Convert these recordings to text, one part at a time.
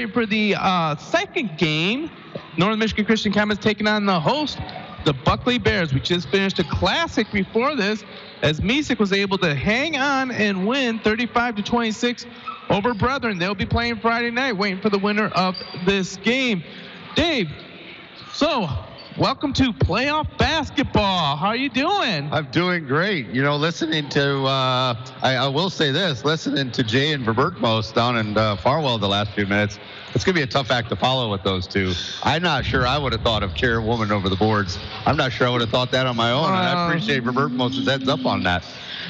ready for the second game. Northern Michigan Christian Commons taking on the host, the Buckley Bears. We just finished a classic before this, as Mesick was able to hang on and win 35-26 over Brethren. They'll be playing Friday night, waiting for the winner of this game. Dave, so welcome to playoff basketball. How are you doing? I'm doing great. You know, listening to, I will say this, listening to Jay and Verbertmos down in Farwell the last few minutes, it's going to be a tough act to follow with those two. I'm not sure I would have thought of chairwoman over the boards. I'm not sure I would have thought that on my own, and I appreciate Verbertmos' heads up on that.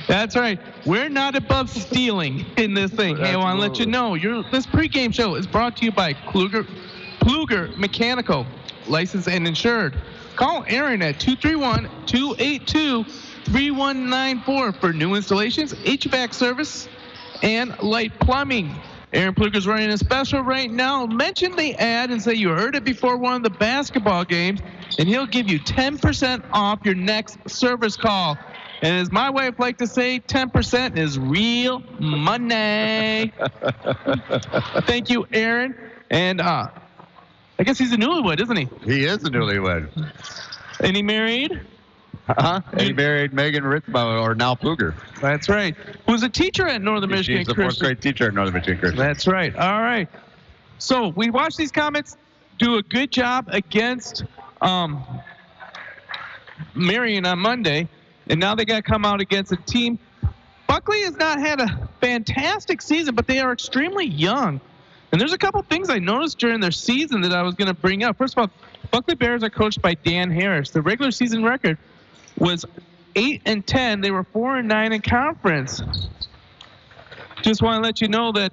That's right. We're not above stealing in this thing. Hey, I want to let you know, this pregame show is brought to you by Kluger Mechanical, licensed and insured. Call Aaron at 231-282-3194 for new installations, HVAC service, and light plumbing. Aaron Pluger's running a special right now. Mention the ad and say you heard it before one of the basketball games, and he'll give you 10% off your next service call. And as my wife likes to say, 10% is real money. Thank you, Aaron. And I guess he's a newlywed, isn't he? He is a newlywed. And he married? He married Megan Ritzma, or now Pluger. That's right. Who's a teacher at Northern Michigan Christian. She's the 4th grade teacher at Northern Michigan Christian. That's right. All right. So we watched these Comets do a good job against Marion on Monday, and now they got to come out against a team. Buckley has not had a fantastic season, but they are extremely young. And there's a couple things I noticed during their season that I was going to bring up. First of all, Buckley Bears are coached by Dan Harris. The regular season record was 8-10. They were 4-9 in conference. Just want to let you know that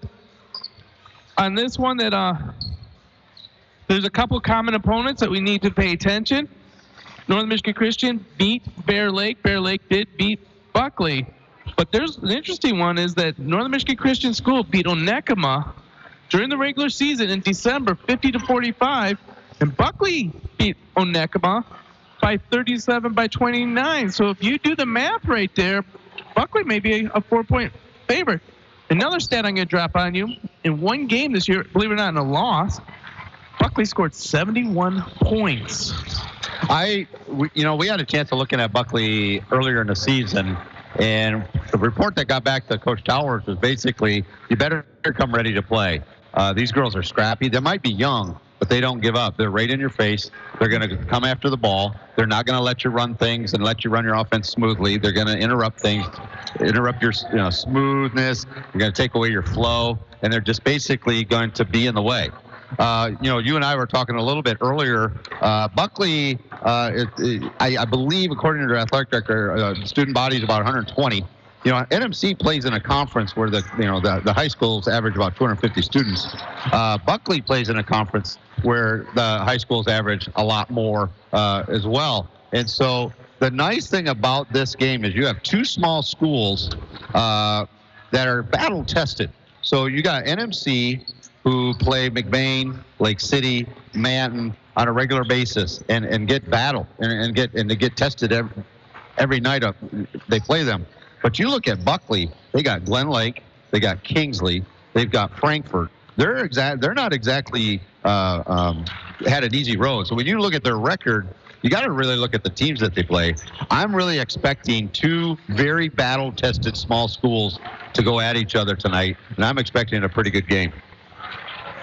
on this one that there's a couple common opponents that we need to pay attention. Northern Michigan Christian beat Bear Lake. Bear Lake did beat Buckley. But there's an interesting one is that Northern Michigan Christian School beat Onekama during the regular season in December, 50-45, and Buckley beat Onekama by 37-29. So if you do the math right there, Buckley may be a 4-point favorite. Another stat I'm going to drop on you, in one game this year, believe it or not, in a loss, Buckley scored 71 points. We had a chance of looking at Buckley earlier in the season, and the report that got back to Coach Towers was basically, you better come ready to play. These girls are scrappy. They might be young, but they don't give up. They're right in your face. They're going to come after the ball. They're not going to let you run things and let you run your offense smoothly. They're going to interrupt things, interrupt your smoothness. They're going to take away your flow, and they're just basically going to be in the way. You and I were talking a little bit earlier. Buckley, I believe, according to their athletic director, student body is about 120. NMC plays in a conference where the high schools average about 250 students. Buckley plays in a conference where the high schools average a lot more as well. And so the nice thing about this game is you have two small schools that are battle tested. So you got NMC, who play McBain, Lake City, Manton on a regular basis and get battle and they get tested every night they play them. But you look at Buckley, they got Glen Lake, they got Kingsley, they've got Frankfort. They're not exactly had an easy road. So when you look at their record, you got to really look at the teams that they play. I'm really expecting two very battle-tested small schools to go at each other tonight, and I'm expecting a pretty good game.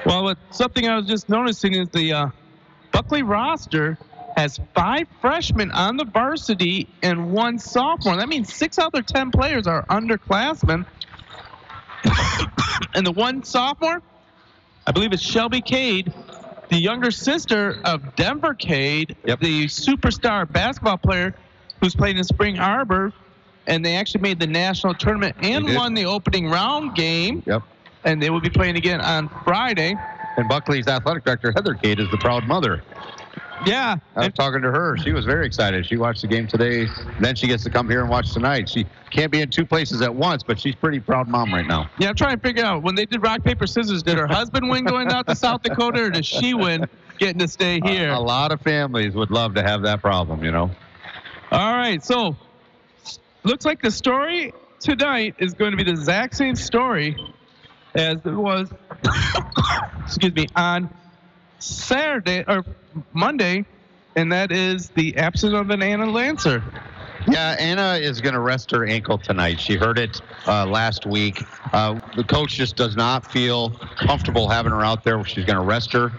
Well, something I was just noticing is the Buckley roster has 5 freshmen on the varsity and 1 sophomore. That means 6 out of their 10 players are underclassmen. And the 1 sophomore, I believe it's Shelby Cade, the younger sister of Denver Cade, the superstar basketball player who's playing in Spring Arbor. And they actually made the national tournament and won the opening round game. Yep. And they will be playing again on Friday. And Buckley's athletic director, Heather Cade, is the proud mother. Yeah. I was talking to her. She was very excited. She watched the game today. Then she gets to come here and watch tonight. She can't be in 2 places at once, but she's pretty proud mom right now. Yeah, I'm trying to figure out, when they did rock, paper, scissors, did her husband win going out to South Dakota, or does she win getting to stay here? A lot of families would love to have that problem, All right, so looks like the story tonight is going to be the exact same story as it was, excuse me, on Saturday or Monday, and that is the absence of an Anna Lancer. Yeah, Anna is going to rest her ankle tonight. She hurt it last week. The coach just does not feel comfortable having her out there. She's going to rest her.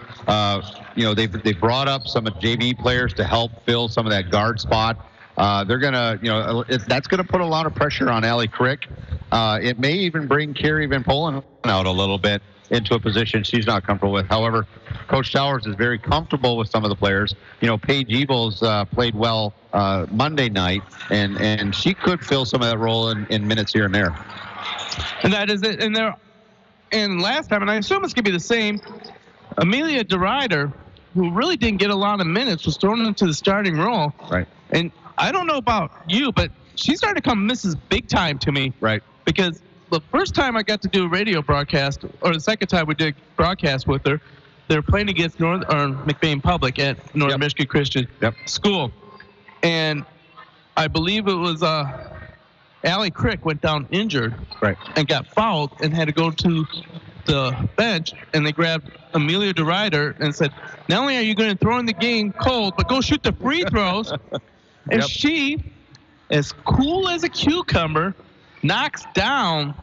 They brought up some of JV players to help fill some of that guard spot. They're going to, that's going to put a lot of pressure on Allie Crick. It may even bring Carrie Van Polen out a little bit into a position she's not comfortable with. However, Coach Towers is very comfortable with some of the players. Paige Evils played well Monday night, and she could fill some of that role in minutes here and there. And that is it. And last time, and I assume it's going to be the same, Amelia DeRider, who really didn't get a lot of minutes, was thrown into the starting role. Right. And I don't know about you, but she started to come Mrs. Big Time to me. Right. Because the first time I got to do a radio broadcast, or the second time we did broadcast with her, they were playing against McBain Public at Northern Michigan Christian School. And I believe it was Allie Crick went down injured and got fouled and had to go to the bench, and they grabbed Amelia DeRider and said, not only are you going to throw in the game cold, but go shoot the free throws. And she, as cool as a cucumber, knocks down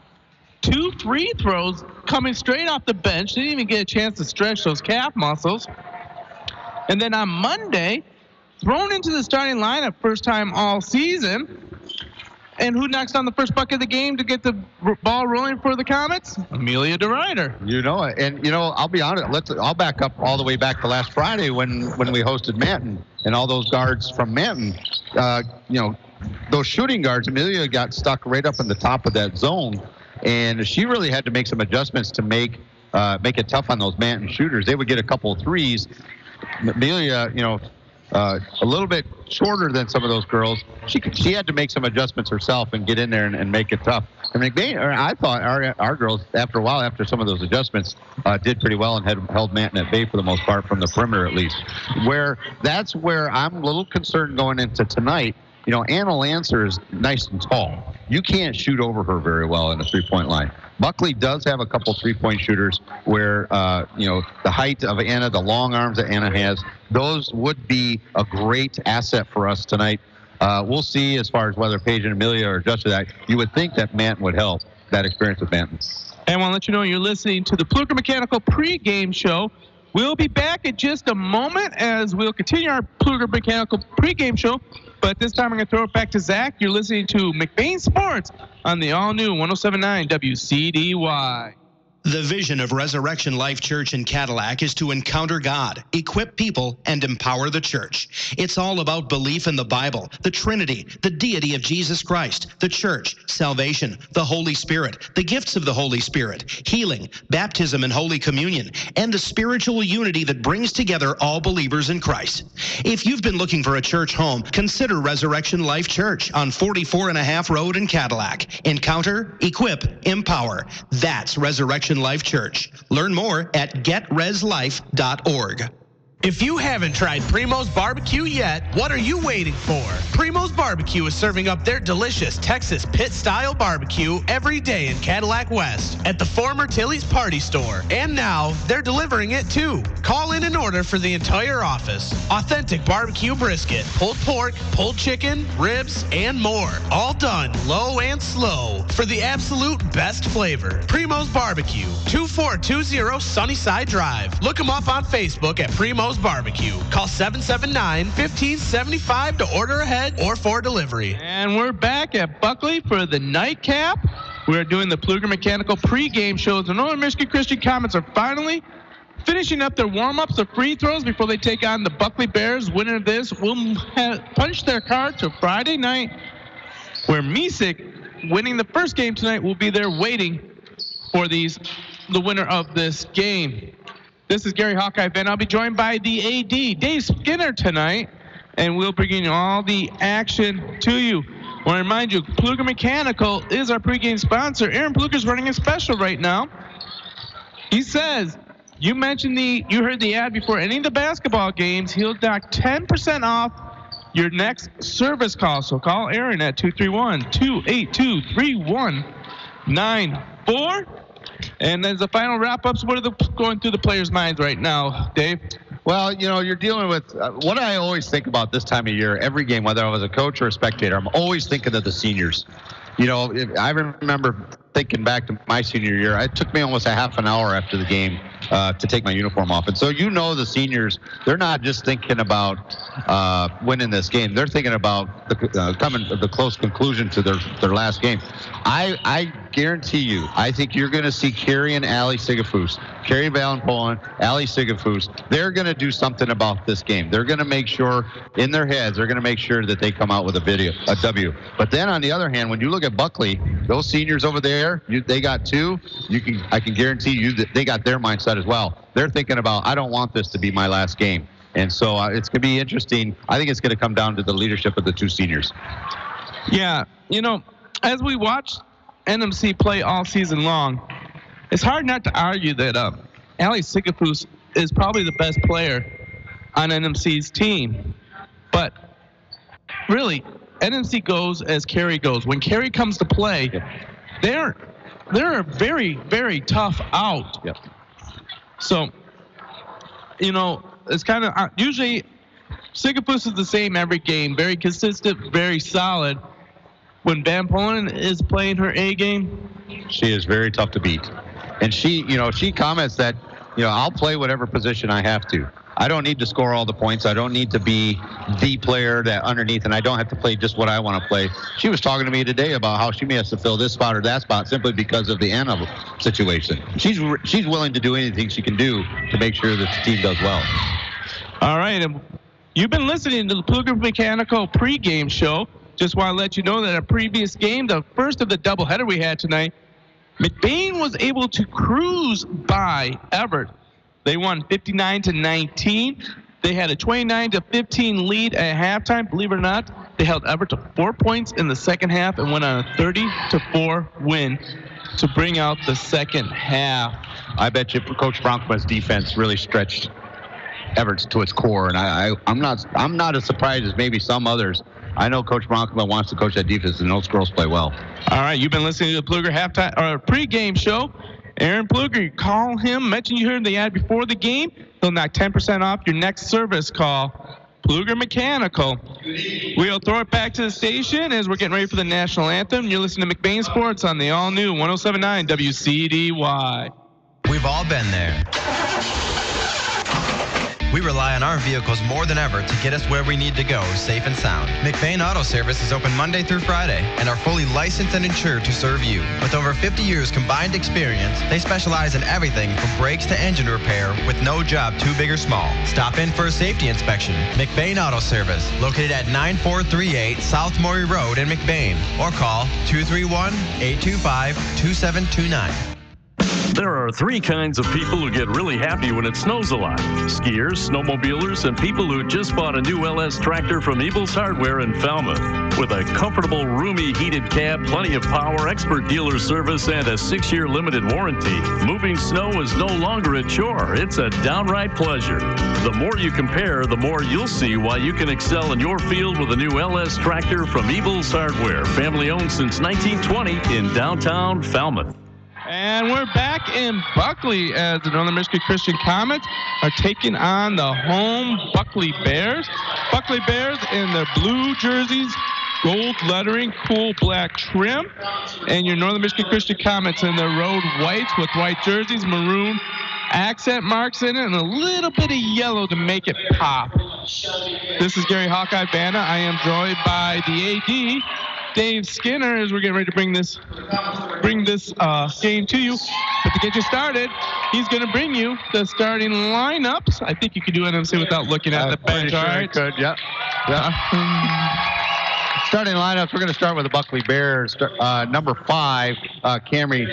2 free throws coming straight off the bench. Didn't even get a chance to stretch those calf muscles. And then on Monday, thrown into the starting lineup first time all season. And who knocks down the first bucket of the game to get the ball rolling for the Comets? Amelia DeRider. I'll be honest. I'll back up all the way back to last Friday when we hosted Manton, and all those guards from Manton. Those shooting guards, Amelia got stuck right up in the top of that zone, and she really had to make some adjustments to make it tough on those Manton shooters. They would get a couple of threes. Amelia, a little bit shorter than some of those girls. She had to make some adjustments herself and get in there and make it tough. I thought our girls, after a while, after some of those adjustments, did pretty well and held Manton at bay for the most part, from the perimeter at least. That's where I'm a little concerned going into tonight. Anna Lancer is nice and tall. You can't shoot over her very well in the three-point line. Buckley does have a couple three-point shooters where, the height of Anna, the long arms that Anna has, those would be a great asset for us tonight. We'll see as far as whether Paige and Amelia are adjusted to that. You would think that Manton would help, that experience with Manton. And I want to let you know you're listening to the Pluger Mechanical pregame show. We'll be back in just a moment as we'll continue our Pluger Mechanical pregame show. But this time I'm going to throw it back to Zach. You're listening to McBain Sports on the all-new 107.9 WCDY. The vision of Resurrection Life Church in Cadillac is to encounter God, equip people, and empower the church. It's all about belief in the Bible, the Trinity, the deity of Jesus Christ, the church, salvation, the Holy Spirit, the gifts of the Holy Spirit, healing, baptism and Holy Communion, and the spiritual unity that brings together all believers in Christ. If you've been looking for a church home, consider Resurrection Life Church on 44.5 Road in Cadillac. Encounter, equip, empower. That's Resurrection Life Church. Learn more at getreslife.org. If you haven't tried Primo's Barbecue yet, what are you waiting for? Primo's Barbecue is serving up their delicious Texas pit-style barbecue every day in Cadillac West at the former Tilly's Party Store. And now, they're delivering it too. Call in an order for the entire office. Authentic barbecue brisket, pulled pork, pulled chicken, ribs, and more. All done low and slow for the absolute best flavor. Primo's Barbecue, 2420 Sunnyside Drive. Look them up on Facebook at Primo's Barbecue. Call 779-1575 to order ahead or for delivery. And we're back at Buckley for the nightcap. We're doing the Pluger Mechanical pregame shows. The Northern Michigan Christian Comets are finally finishing up their warm-ups of free throws before they take on the Buckley Bears. Winner of this will punch their card to Friday night, where Misek, winning the first game tonight, will be there waiting for the winner of this game. This is Gary Hawkeye Ben. I'll be joined by the AD, Dave Skinner, tonight, and we'll bring you all the action to you. I want to remind you, Pluger Mechanical is our pregame sponsor. Aaron Pluger's running a special right now. He says, you heard the ad before any of the basketball games. He'll knock 10% off your next service call. So call Aaron at 231-282-3194. And as the final wrap-ups, what are going through the players' minds right now, Dave? Well, you're dealing with what I always think about this time of year, every game, whether I was a coach or a spectator, I'm always thinking of the seniors. I remember thinking back to my senior year, it took me almost a half an hour after the game to take my uniform off. And so the seniors, they're not just thinking about winning this game. They're thinking about the close conclusion to their last game. I guarantee you, I think you're going to see Carrie and Allie Sigafus, Carrie Valenpolen, Allie Sigafus. They're going to do something about this game. They're going to make sure, in their heads, they're going to make sure that they come out with a W. But then on the other hand, when you look at Buckley, those seniors over there, they got two. I can guarantee you that they got their mindset as well. They're thinking about, I don't want this to be my last game. And so it's going to be interesting. I think it's going to come down to the leadership of the two seniors. Yeah, as we watch NMC play all season long, it's hard not to argue that Allie Sigafus is probably the best player on NMC's team. But really, NMC goes as Carrie goes. When Carrie comes to play, they're a very, very tough out. Yep. So, it's kind of usually Sigafus is the same every game, very consistent, very solid. When Van Polen is playing her A game, she is very tough to beat. And she comments that, I'll play whatever position I have to. I don't need to score all the points. I don't need to be the player that underneath, and I don't have to play just what I want to play. She was talking to me today about how she may have to fill this spot or that spot simply because of the Anna situation. She's willing to do anything she can do to make sure that the team does well. All right, and you've been listening to the Pfluger Mechanical pregame show. Just want to let you know that a previous game, the first of the doubleheader we had tonight, McBain was able to cruise by Everett. They won 59-19. They had a 29-15 lead at halftime. Believe it or not, they held Everett to 4 points in the second half and went on a 30-4 win to bring out the second half. I bet you Coach Bronco's defense really stretched Everett to its core, and I'm not as surprised as maybe some others. I know Coach Bronco wants to coach that defense, and those girls play well. All right, you've been listening to the Pfluger pregame show. Aaron Pfluger, you call him, mention you heard the ad before the game. He'll knock 10% off your next service call. Pfluger Mechanical. We'll throw it back to the station as we're getting ready for the national anthem. You're listening to McBain Sports on the all-new 107.9 Wcdy. We've all been there. We rely on our vehicles more than ever to get us where we need to go, safe and sound. McBain Auto Service is open Monday through Friday and are fully licensed and insured to serve you. With over 50 years combined experience, they specialize in everything from brakes to engine repair with no job too big or small. Stop in for a safety inspection. McBain Auto Service, located at 9438 South Maury Road in McBain, or call 231-825-2729. There are three kinds of people who get really happy when it snows a lot: skiers, snowmobilers, and people who just bought a new LS tractor from Eagles Hardware in Falmouth. With a comfortable, roomy, heated cab, plenty of power, expert dealer service, and a 6-year limited warranty, moving snow is no longer a chore. It's a downright pleasure. The more you compare, the more you'll see why you can excel in your field with a new LS tractor from Eagles Hardware, family owned since 1920 in downtown Falmouth. And we're back in Buckley as the Northern Michigan Christian Comets are taking on the home Buckley Bears. Buckley Bears in their blue jerseys, gold lettering, cool black trim. And your Northern Michigan Christian Comets in their road whites with white jerseys, maroon accent marks in it, and a little bit of yellow to make it pop. This is Gary Hawkeye Vanna. I am joined by the AD, Dave Skinner, as we're getting ready to bring this game to you. But to get you started, he's going to bring you the starting lineups. I think you can do NMC without looking at the bench. Sure, all right? Could, yeah. Starting lineups, we're going to start with the Buckley Bears. Number 5, Cameron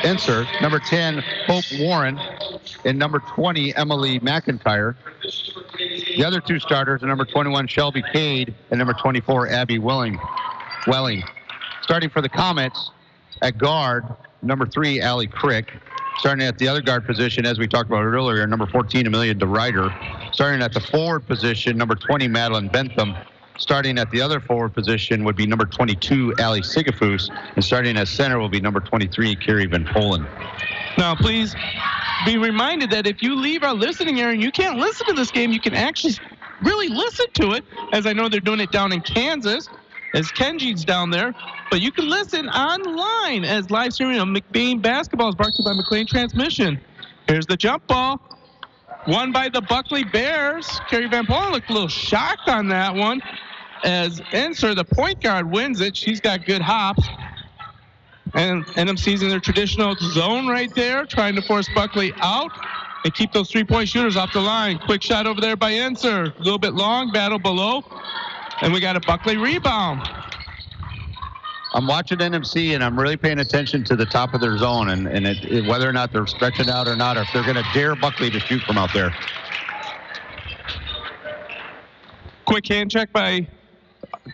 Enser. Number 10, Hope Warren. And number 20, Emily McIntyre. The other two starters are number 21, Shelby Cade, and number 24, Abby Welling. Starting for the Comets at guard, number 3, Allie Crick. Starting at the other guard position, as we talked about earlier, number 14, Amelia DeRuyter. Starting at the forward position, number 20, Madeline Bentham. Starting at the other forward position would be number 22, Allie Sigafus, and starting at center will be number 23, Carrie Van Polen. Now, please be reminded that if you leave our listening area and you can't listen to this game, you can actually really listen to it, as I know they're doing it down in Kansas, as Kenji's down there. But you can listen online as live streaming of McBain basketball is brought to you by McLean Transmission. Here's the jump ball. Won by the Buckley Bears. Carrie Van Polen looked a little shocked on that one, as Enser, the point guard, wins it. She's got good hops. And NMC's in their traditional zone right there, trying to force Buckley out and keep those three-point shooters off the line. Quick shot over there by Enser. A little bit long, battle below. And we got a Buckley rebound. I'm watching NMC, and I'm really paying attention to the top of their zone and whether or not they're stretching out or not, or if they're going to dare Buckley to shoot from out there. Quick hand check by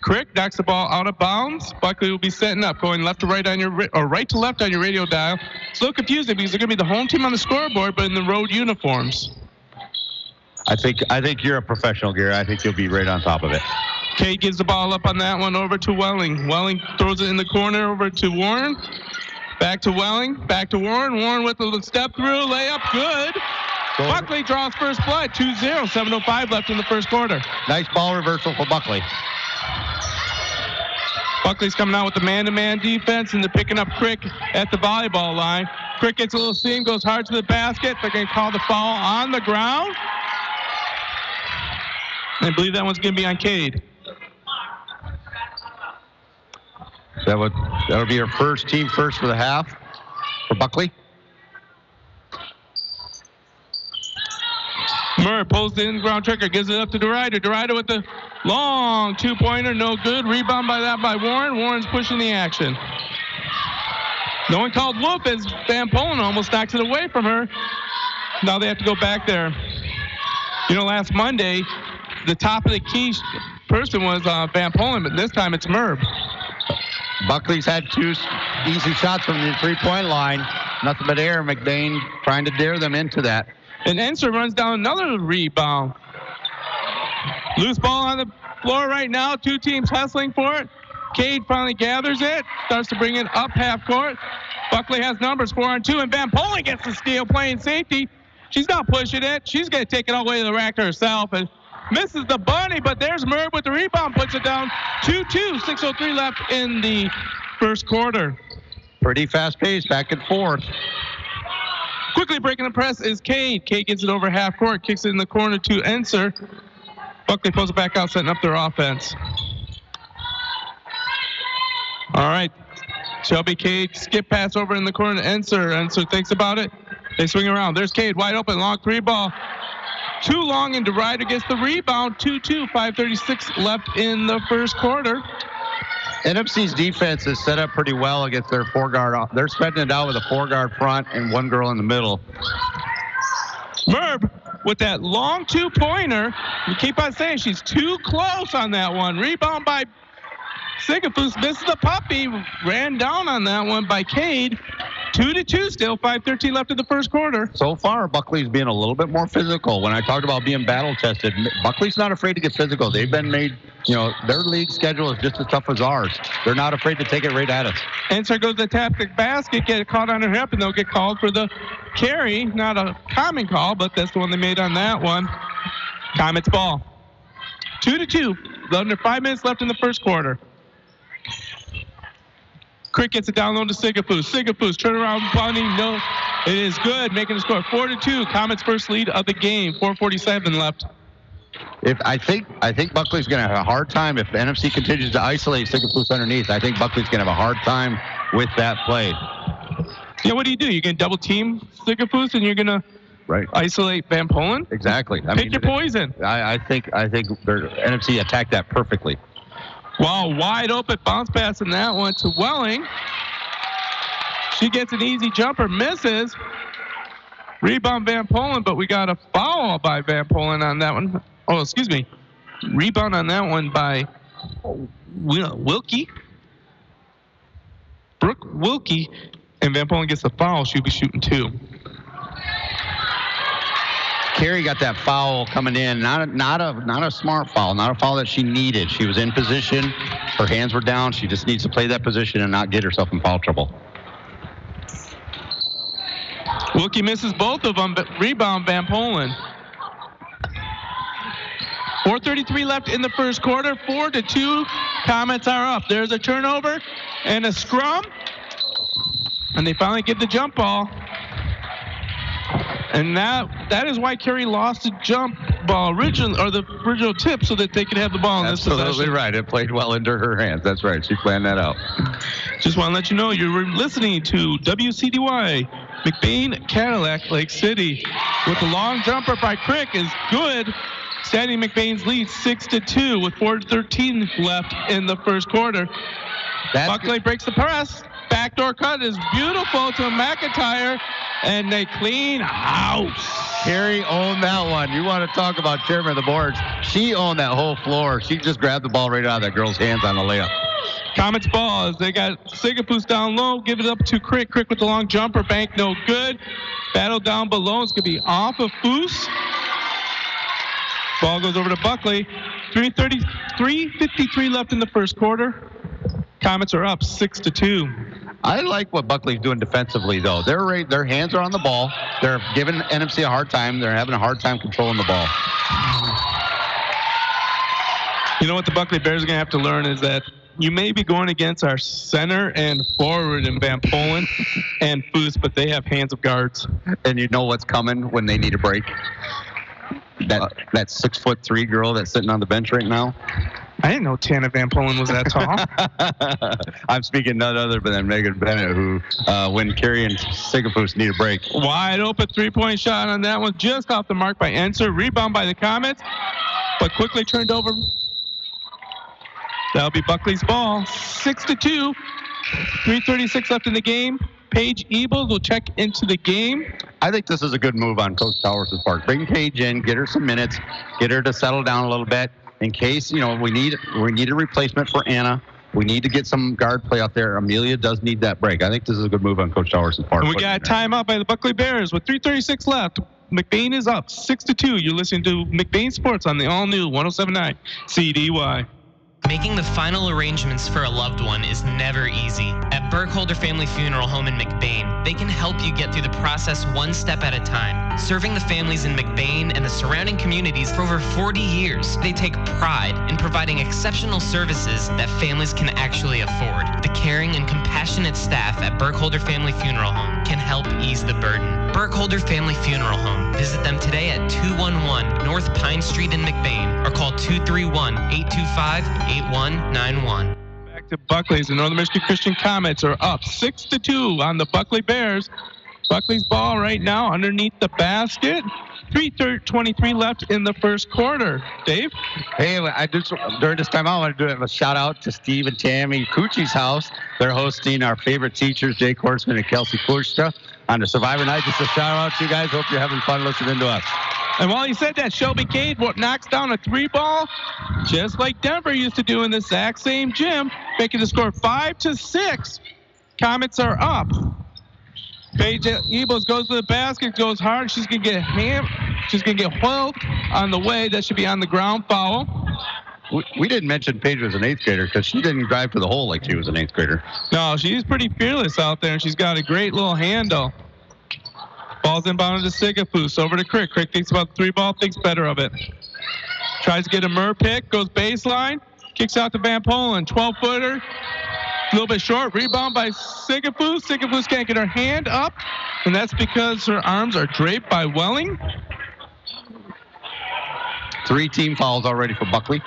Crick, knocks the ball out of bounds. Buckley will be setting up, going left to right on your, or right to left on your radio dial. It's a little confusing because they're going to be the home team on the scoreboard, but in the road uniforms. I think you're a professional, Gary. I think you'll be right on top of it. Cade gives the ball up on that one over to Welling. Welling throws it in the corner over to Warren. Back to Welling. Back to Warren. Warren with a step through. Layup. Good. Buckley draws first blood. 2-0. 7:05 left in the first quarter. Nice ball reversal for Buckley. Buckley's coming out with the man-to-man defense, and they're picking up Crick at the volleyball line. Crick gets a little seam, goes hard to the basket. They're going to call the foul on the ground. I believe that one's going to be on Cade. That would be her first, team first for the half for Buckley. Murray pulls the in-ground trigger, gives it up to DeRider. DeRider with the long two-pointer, no good. Rebound by Warren. Warren's pushing the action. No one called whoop as Van Polen almost knocks it away from her. Now they have to go back there. You know, last Monday, the top of the key person was Van Polen, but this time it's Merb. Buckley's had two easy shots from the three-point line. Nothing but air. McBain trying to dare them into that. And Enser runs down another rebound. Loose ball on the floor right now. Two teams hustling for it. Cade finally gathers it. Starts to bring it up half court. Buckley has numbers 4-on-2, and Van Polen gets the steal, playing safety. She's not pushing it. She's going to take it all the way to the rack herself. And misses the bunny, but there's Merb with the rebound, puts it down 2-2, 6:03 left in the first quarter. Pretty fast pace, back and forth. Quickly breaking the press is Cade. Cade gets it over half court, kicks it in the corner to Enser. Buckley pulls it back out, setting up their offense. All right, Shelby Cade, skip pass over in the corner to Enser. Enser thinks about it. They swing around. There's Cade, wide open, long three ball. Too long, and DeRider gets the rebound. 2-2, 5:36 left in the first quarter. NFC's defense is set up pretty well against their four-guard. They're spreading it out with a four-guard front and one girl in the middle. Merb with that long two-pointer. We keep on saying she's too close on that one. Rebound by Sigafus, misses the puppy. Ran down on that one by Cade. 2-2 still, 5:13 left in the first quarter. So far, Buckley's being a little bit more physical. When I talked about being battle-tested, Buckley's not afraid to get physical. They've been made, their league schedule is just as tough as ours. They're not afraid to take it right at us. Enser goes to tap the basket, get caught on her hip, and they'll get called for the carry. Not a common call, but that's the one they made on that one. Comets ball. 2-2, under 5 minutes left in the first quarter. Crick gets it down low to Sigafus. Sigafus, turnaround bunny, no. It is good, making the score 4-2. Comets' first lead of the game, 4:47 left. I think Buckley's going to have a hard time if NFC continues to isolate Sigafus underneath. I think Buckley's going to have a hard time with that play. Yeah, what do? You're going to double team Sigafus, and you're going to isolate Van Polen? Exactly. Pick your poison. I think their NFC attacked that perfectly. Wow, wide open bounce pass in that one to Welling. She gets an easy jumper, misses. Rebound Van Polen, but we got a foul by Van Polen on that one. Oh, excuse me. Rebound on that one by Wilkie. Brooke Wilkie, and Van Polen gets the foul. She'll be shooting two. Carrie got that foul coming in. Not a smart foul. Not a foul that she needed. She was in position. Her hands were down. She just needs to play that position and not get herself in foul trouble. Wilkie misses both of them, but rebound Van Polen. 4:33 left in the first quarter. 4-2. Comets are up. There's a turnover and a scrum. And they finally get the jump ball. And that is why Carey lost the jump ball the original tip, so that they could have the ball in this possession. Absolutely right. It played well into her hands. That's right. She planned that out. Just want to let you know you're listening to WCDY, McBain, Cadillac, Lake City. With the long jumper by Crick is good. Standing McBain's lead 6-2 with 4:13 left in the first quarter. Buckley breaks the press. Backdoor cut is beautiful to McIntyre, and they clean house. Carey owned that one. You want to talk about chairman of the boards? She owned that whole floor. She just grabbed the ball right out of that girl's hands on the layup. Comets ball as they got Sigafoos down low. Give it up to Crick. Crick with the long jumper. Bank no good. Battle down below. It's going to be off of Foose. Ball goes over to Buckley. 3:53 left in the first quarter. Comets are up 6-2. I like what Buckley's doing defensively, though. Their hands are on the ball. They're giving NMC a hard time. They're having a hard time controlling the ball. You know what the Buckley Bears are going to have to learn is that you may be going against our center and forward in Van Polen and Foose, but they have hands of guards. And you know what's coming when they need a break. That 6'3" girl that's sitting on the bench right now. I didn't know Tana Van Polen was that tall. I'm speaking none other than Megan Bennett, who, when Carey and Sigafoos need a break. Wide open three-point shot on that one, just off the mark by Enser. Rebound by the Comets, but quickly turned over. That'll be Buckley's ball. 6-2. 3:36 left in the game. Paige Ebels will check into the game. I think this is a good move on Coach Towers' part. Bring Paige in, get her some minutes, get her to settle down a little bit. In case, we need a replacement for Anna. We need to get some guard play out there. Amelia does need that break. I think this is a good move on Coach Towers' part. And we got a timeout by the Buckley Bears with 3:36 left. McBain is up 6-2. You're listening to McBain Sports on the all-new 107.9 CDY. Making the final arrangements for a loved one is never easy. At Burkholder Family Funeral Home in McBain, they can help you get through the process one step at a time. Serving the families in McBain and the surrounding communities for over 40 years, they take pride in providing exceptional services that families can actually afford. The caring and compassionate staff at Burkholder Family Funeral Home can help ease the burden. Burkholder Family Funeral Home. Visit them today at 211 North Pine Street in McBain or call 231-825-8191. Back to Buckley's. The Northern Michigan Christian Comets are up 6-2 on the Buckley Bears. Buckley's ball right now underneath the basket. 3:23 left in the first quarter. Dave? Hey, during this time, I want to do a shout out to Steve and Tammy Cucci's house. They're hosting our favorite teachers, Jake Horstman and Kelsey Kushta, on the Survivor Night. Just a shout out to you guys. Hope you're having fun listening to us. And while he said that, Shelby Cade knocks down a three ball, just like Denver used to do in the exact same gym, making the score 5-6. Comets are up. Paige Ebels goes to the basket, goes hard. She's gonna get She's gonna get whelled on the way. That should be on the ground foul. We didn't mention Paige was an 8th grader because she didn't drive to the hole like she was an 8th grader. No, she's pretty fearless out there, and she's got a great little handle. Ball's inbounded to Sigafoos, over to Crick. Crick thinks about the three ball, thinks better of it. Tries to get a Murr pick, goes baseline, kicks out to Van Polen, 12-footer. A little bit short, rebound by Sigafoos. Sigafoos can't get her hand up, and that's because her arms are draped by Welling. 3 team fouls already for Buckley.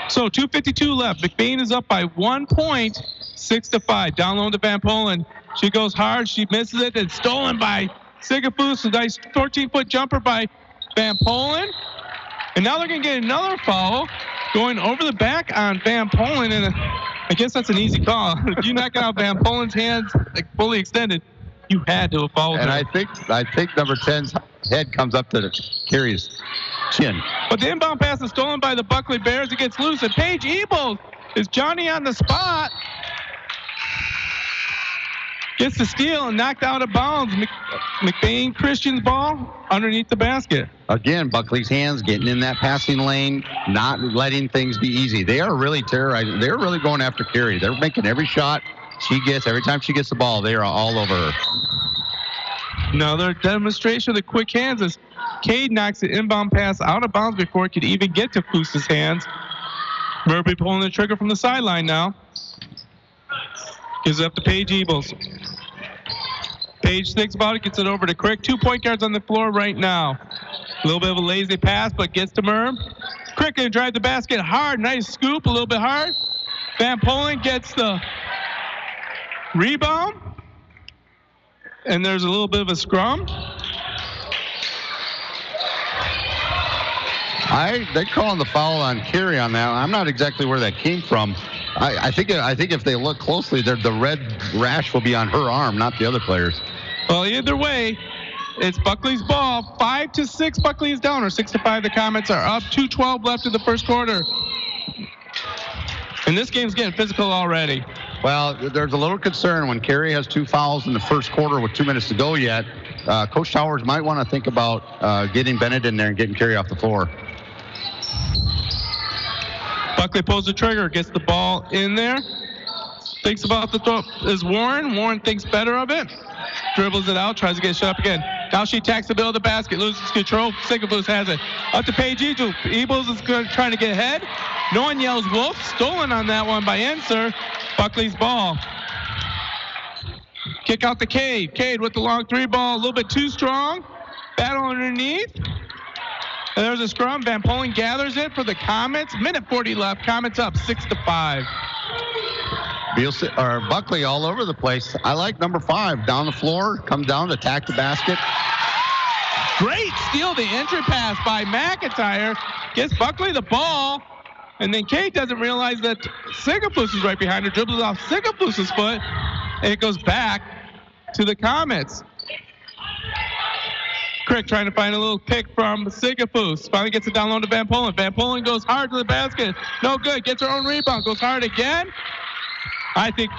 So 2:52 left. McBain is up by 1 point, 6-5. Down low to Van Polen. She goes hard. She misses it. It's stolen by Sigafoos. A nice 14-foot jumper by Van Polen. And now they're going to get another foul going over the back on Van Polen. And I guess that's an easy call. If you knock out Van Polen's hands fully extended, you had to have fouled and her. I think number 10's head comes up to Carey's chin. But the inbound pass is stolen by the Buckley Bears. It gets loose. And Paige Ebels is Johnny on the spot. Gets the steal and knocked out of bounds. McBain Christian's ball underneath the basket. Again, Buckley's hands getting in that passing lane, not letting things be easy. They are really terrorizing. They're really going after Carrie. They're making every shot she gets. Every time she gets the ball, they are all over her. Another demonstration of the quick hands as Cade knocks the inbound pass out of bounds before it could even get to Foos's hands. Murphy pulling the trigger from the sideline now. Gives it up to Paige Ebles. Paige thinks about it, gets it over to Crick. 2 point guards on the floor right now. A little bit of a lazy pass, but gets to Merv. Crick gonna drive the basket hard. Nice scoop, a little bit hard. Van Polen gets the rebound. And there's a little bit of a scrum. They're calling the foul on Carey on that. I'm not exactly where that came from. I think if they look closely, the red rash will be on her arm, not the other players. Well, either way, it's Buckley's ball. 5-6, Buckley is down, or 6-5. The Comets are up. 2:12 left in the first quarter. And this game's getting physical already. Well, there's a little concern when Carey has 2 fouls in the first quarter with 2 minutes to go yet. Coach Towers might want to think about getting Bennett in there and getting Carey off the floor. Buckley pulls the trigger, gets the ball in there. Thinks about the throw is Warren. Warren thinks better of it. Dribbles it out, tries to get it shut up again. Now she attacks the middle of the basket, loses control. Sigafoos has it. Up to Paige Ebles. Ebles is trying to get ahead. No one yells Wolf. Stolen on that one by Enser. Buckley's ball. Kick out to Cade. Cade with the long 3 ball. A little bit too strong. Battle underneath. And there's a scrum. Van Polen gathers it for the Comets. Minute 40 left. Comets up 6-5. Buckley all over the place. I like number 5 down the floor, comes down to attack the basket. Great steal, the entry pass by McIntyre. Gets Buckley the ball. And then Kate doesn't realize that Sigafoos is right behind her. Dribbles off Sigafoos' foot. And it goes back to the Comets. Crick trying to find a little pick from Sigafoos. Finally gets it down low to Van Polen. Van Polen goes hard to the basket. No good. Gets her own rebound. Goes hard again. I think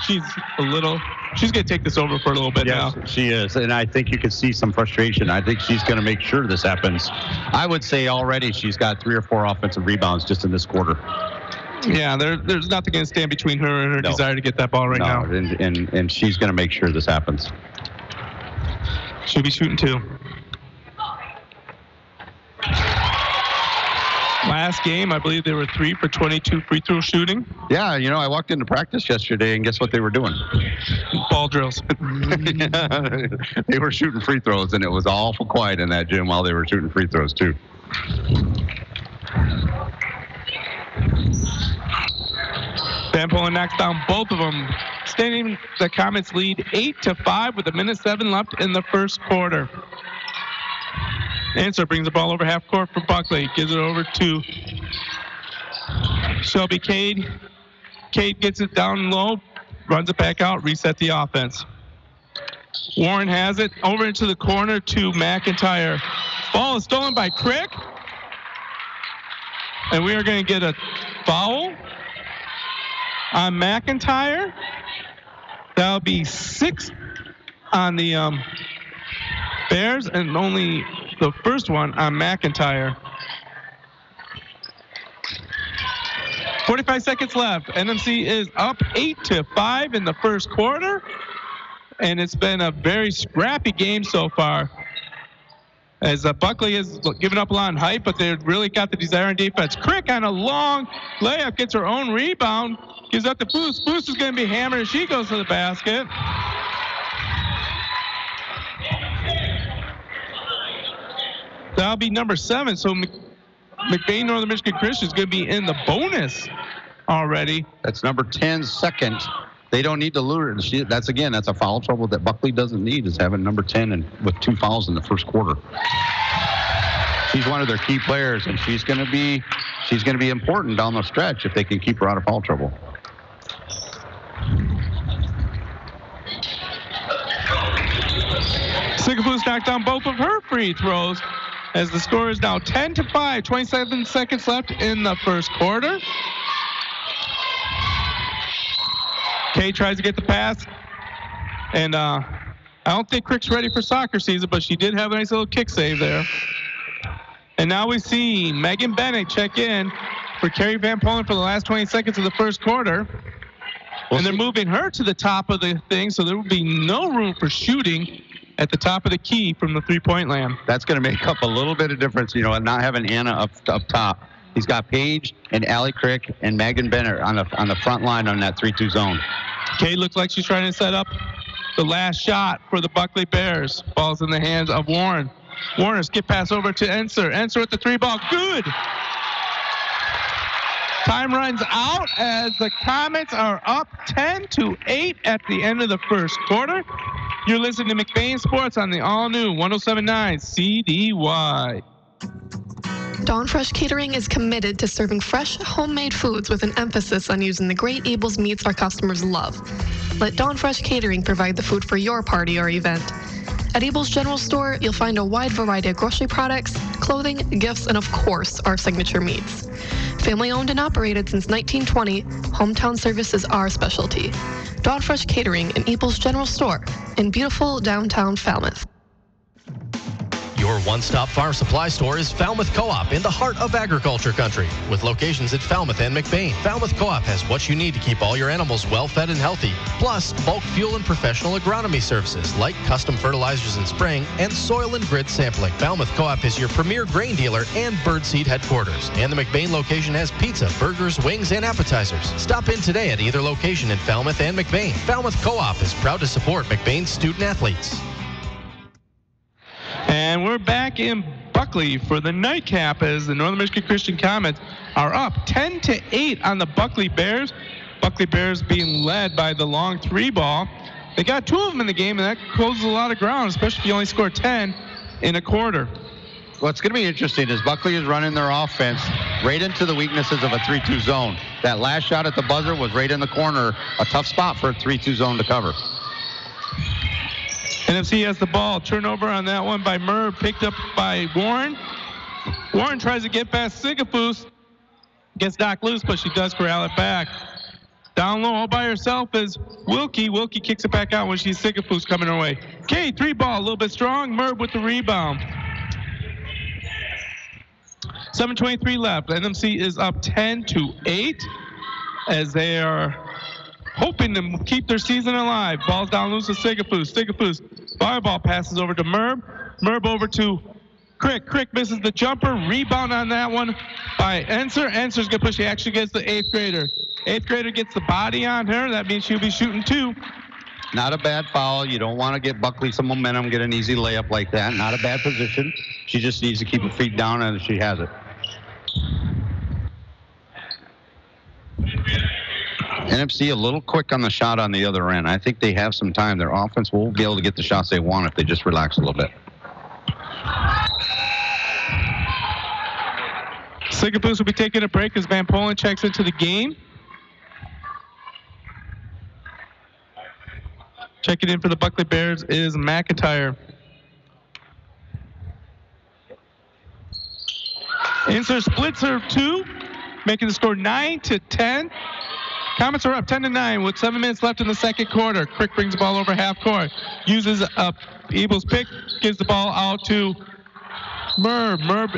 she's going to take this over for a little bit now. Yes, she is. And I think you can see some frustration. I think she's going to make sure this happens. I would say already she's got 3 or 4 offensive rebounds just in this quarter. Yeah, there's nothing going to stand between her and her desire to get that ball now. And she's going to make sure this happens. She'll be shooting 2. Last game, I believe they were 3 for 22 free throw shooting. Yeah, I walked into practice yesterday, and guess what they were doing? Ball drills. Yeah, they were shooting free throws, and it was awful quiet in that gym while they were shooting free throws, too. Van Polen knocks down both of them, extending the Comets lead 8-5 with 1:07 left in the first quarter. Enser brings the ball over half court for Buckley. Gives it over to Shelby Cade. Cade gets it down low, runs it back out, reset the offense. Warren has it over into the corner to McIntyre. Ball is stolen by Crick. And we are going to get a foul on McIntyre. That'll be 6 on the Bears and only the first one on McIntyre. 45 seconds left. NMC is up 8-5 in the first quarter. And it's been a very scrappy game so far. As Buckley has given up a lot in height, but they've really got the desire on defense. Crick on a long layup gets her own rebound. Gives up to Foos. Foos is going to be hammered as she goes to the basket. That'll be number 7. So McBain Northern Michigan Christian is going to be in the bonus already. That's number 10, second. They don't need to lure it. That's a foul trouble that Buckley doesn't need, is having number 10 and with 2 fouls in the first quarter. She's one of their key players, and she's going to be important down the stretch if they can keep her out of foul trouble. Sigafoos knocked down both of her free throws as the score is now 10-5. 27 seconds left in the first quarter. Kay tries to get the pass And I don't think Crick's ready for soccer season, but she did have a nice little kick save there. And now we see Megan Bennett check in for Carrie Van Polen for the last 20 seconds of the first quarter. And they're moving her to the top of the thing, so there will be no room for shooting at the top of the key from the three-point land. That's going to make up a little bit of difference, not having Anna up top. He's got Paige and Allie Crick and Megan Bennett on the front line on that 3-2 zone. Kay looks like she's trying to set up the last shot for the Buckley Bears. Ball's in the hands of Warren. Warner skip pass over to Enser. Enser with the 3-ball. Good. Time runs out as the Comets are up 10-8 at the end of the first quarter. You're listening to McBain Sports on the all-new 107.9 CDY. Dawn Fresh Catering is committed to serving fresh, homemade foods with an emphasis on using the great Abel's meats our customers love. Let Dawn Fresh Catering provide the food for your party or event. At Abel's General Store, you'll find a wide variety of grocery products, clothing, gifts, and of course, our signature meats. Family owned and operated since 1920, hometown service is our specialty. Dawn Fresh Catering in Abel's General Store in beautiful downtown Falmouth. Your one-stop farm supply store is Falmouth Co-op in the heart of agriculture country. With locations at Falmouth and McBain, Falmouth Co-op has what you need to keep all your animals well-fed and healthy, plus bulk fuel and professional agronomy services like custom fertilizers and spraying and soil and grid sampling. Falmouth Co-op is your premier grain dealer and birdseed headquarters. And the McBain location has pizza, burgers, wings, and appetizers. Stop in today at either location in Falmouth and McBain. Falmouth Co-op is proud to support McBain's student athletes. And we're back in Buckley for the nightcap as the Northern Michigan Christian Comets are up 10-8 on the Buckley Bears. Buckley Bears being led by the long 3-ball. They got 2 of them in the game, and that closes a lot of ground, especially if you only score 10 in a quarter. What's going to be interesting is Buckley is running their offense right into the weaknesses of a 3-2 zone. That last shot at the buzzer was right in the corner, a tough spot for a 3-2 zone to cover. NFC has the ball. Turnover on that one by Merv, picked up by Warren. Warren tries to get past Sigafus. Gets knocked loose, but she does corral it back. Down low all by herself is Wilkie. Wilkie kicks it back out when she's Sigafus coming her way. Kay, 3-ball, a little bit strong. Merv with the rebound. 7:23 left. NMC is up 10-8 as they are hoping to keep their season alive. Ball's down loose to Sigafus. Sigafus, fireball passes over to Merv. Merv over to Crick. Crick misses the jumper. Rebound on that one by Enser. Enser's going to push. He actually gets the 8th grader. 8th grader gets the body on her. That means she'll be shooting 2. Not a bad foul. You don't want to get Buckley some momentum, get an easy layup like that. Not a bad position. She just needs to keep her feet down, and she has it. NFC a little quick on the shot on the other end. I think they have some time. Their offense will be able to get the shots they want if they just relax a little bit. Sigafus will be taking a break as Van Polen checks into the game. Checking in for the Buckley Bears is McIntyre. Enser splits her 2, making the score 9-10. Comets are up 10-9 with 7 minutes left in the second quarter. Crick brings the ball over half court. Uses a Eagles pick, gives the ball out to Merv. Merv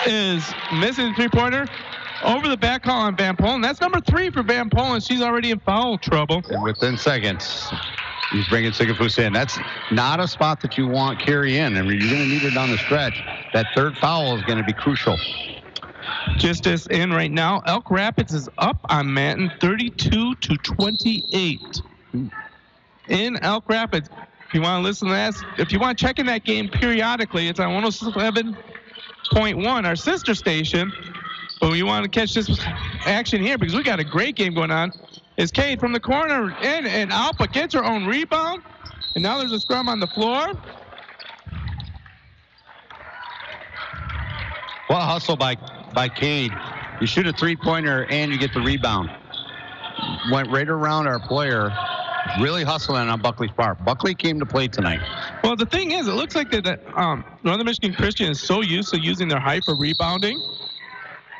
is missing the 3-pointer. Over the back call on Van Polen. That's number 3 for Van Polen. She's already in foul trouble. And within seconds, he's bringing Sigafus in. That's not a spot that you want Carrie in. I mean, you're going to need her down the stretch. That 3rd foul is going to be crucial. Just as in right now, Elk Rapids is up on Manton 32-28. In Elk Rapids. If you want to listen to that, if you want to check in that game periodically, it's on 107.1, our sister station. But you want to catch this action here because we got a great game going on. Is Kate from the corner in and out, but gets her own rebound. And now there's a scrum on the floor. Well, hustle by Cade. You shoot a 3-pointer and you get the rebound. Went right around our player, really hustling on Buckley's part. Buckley came to play tonight. Well, the thing is, it looks like that Northern Michigan Christian is so used to using their height for rebounding,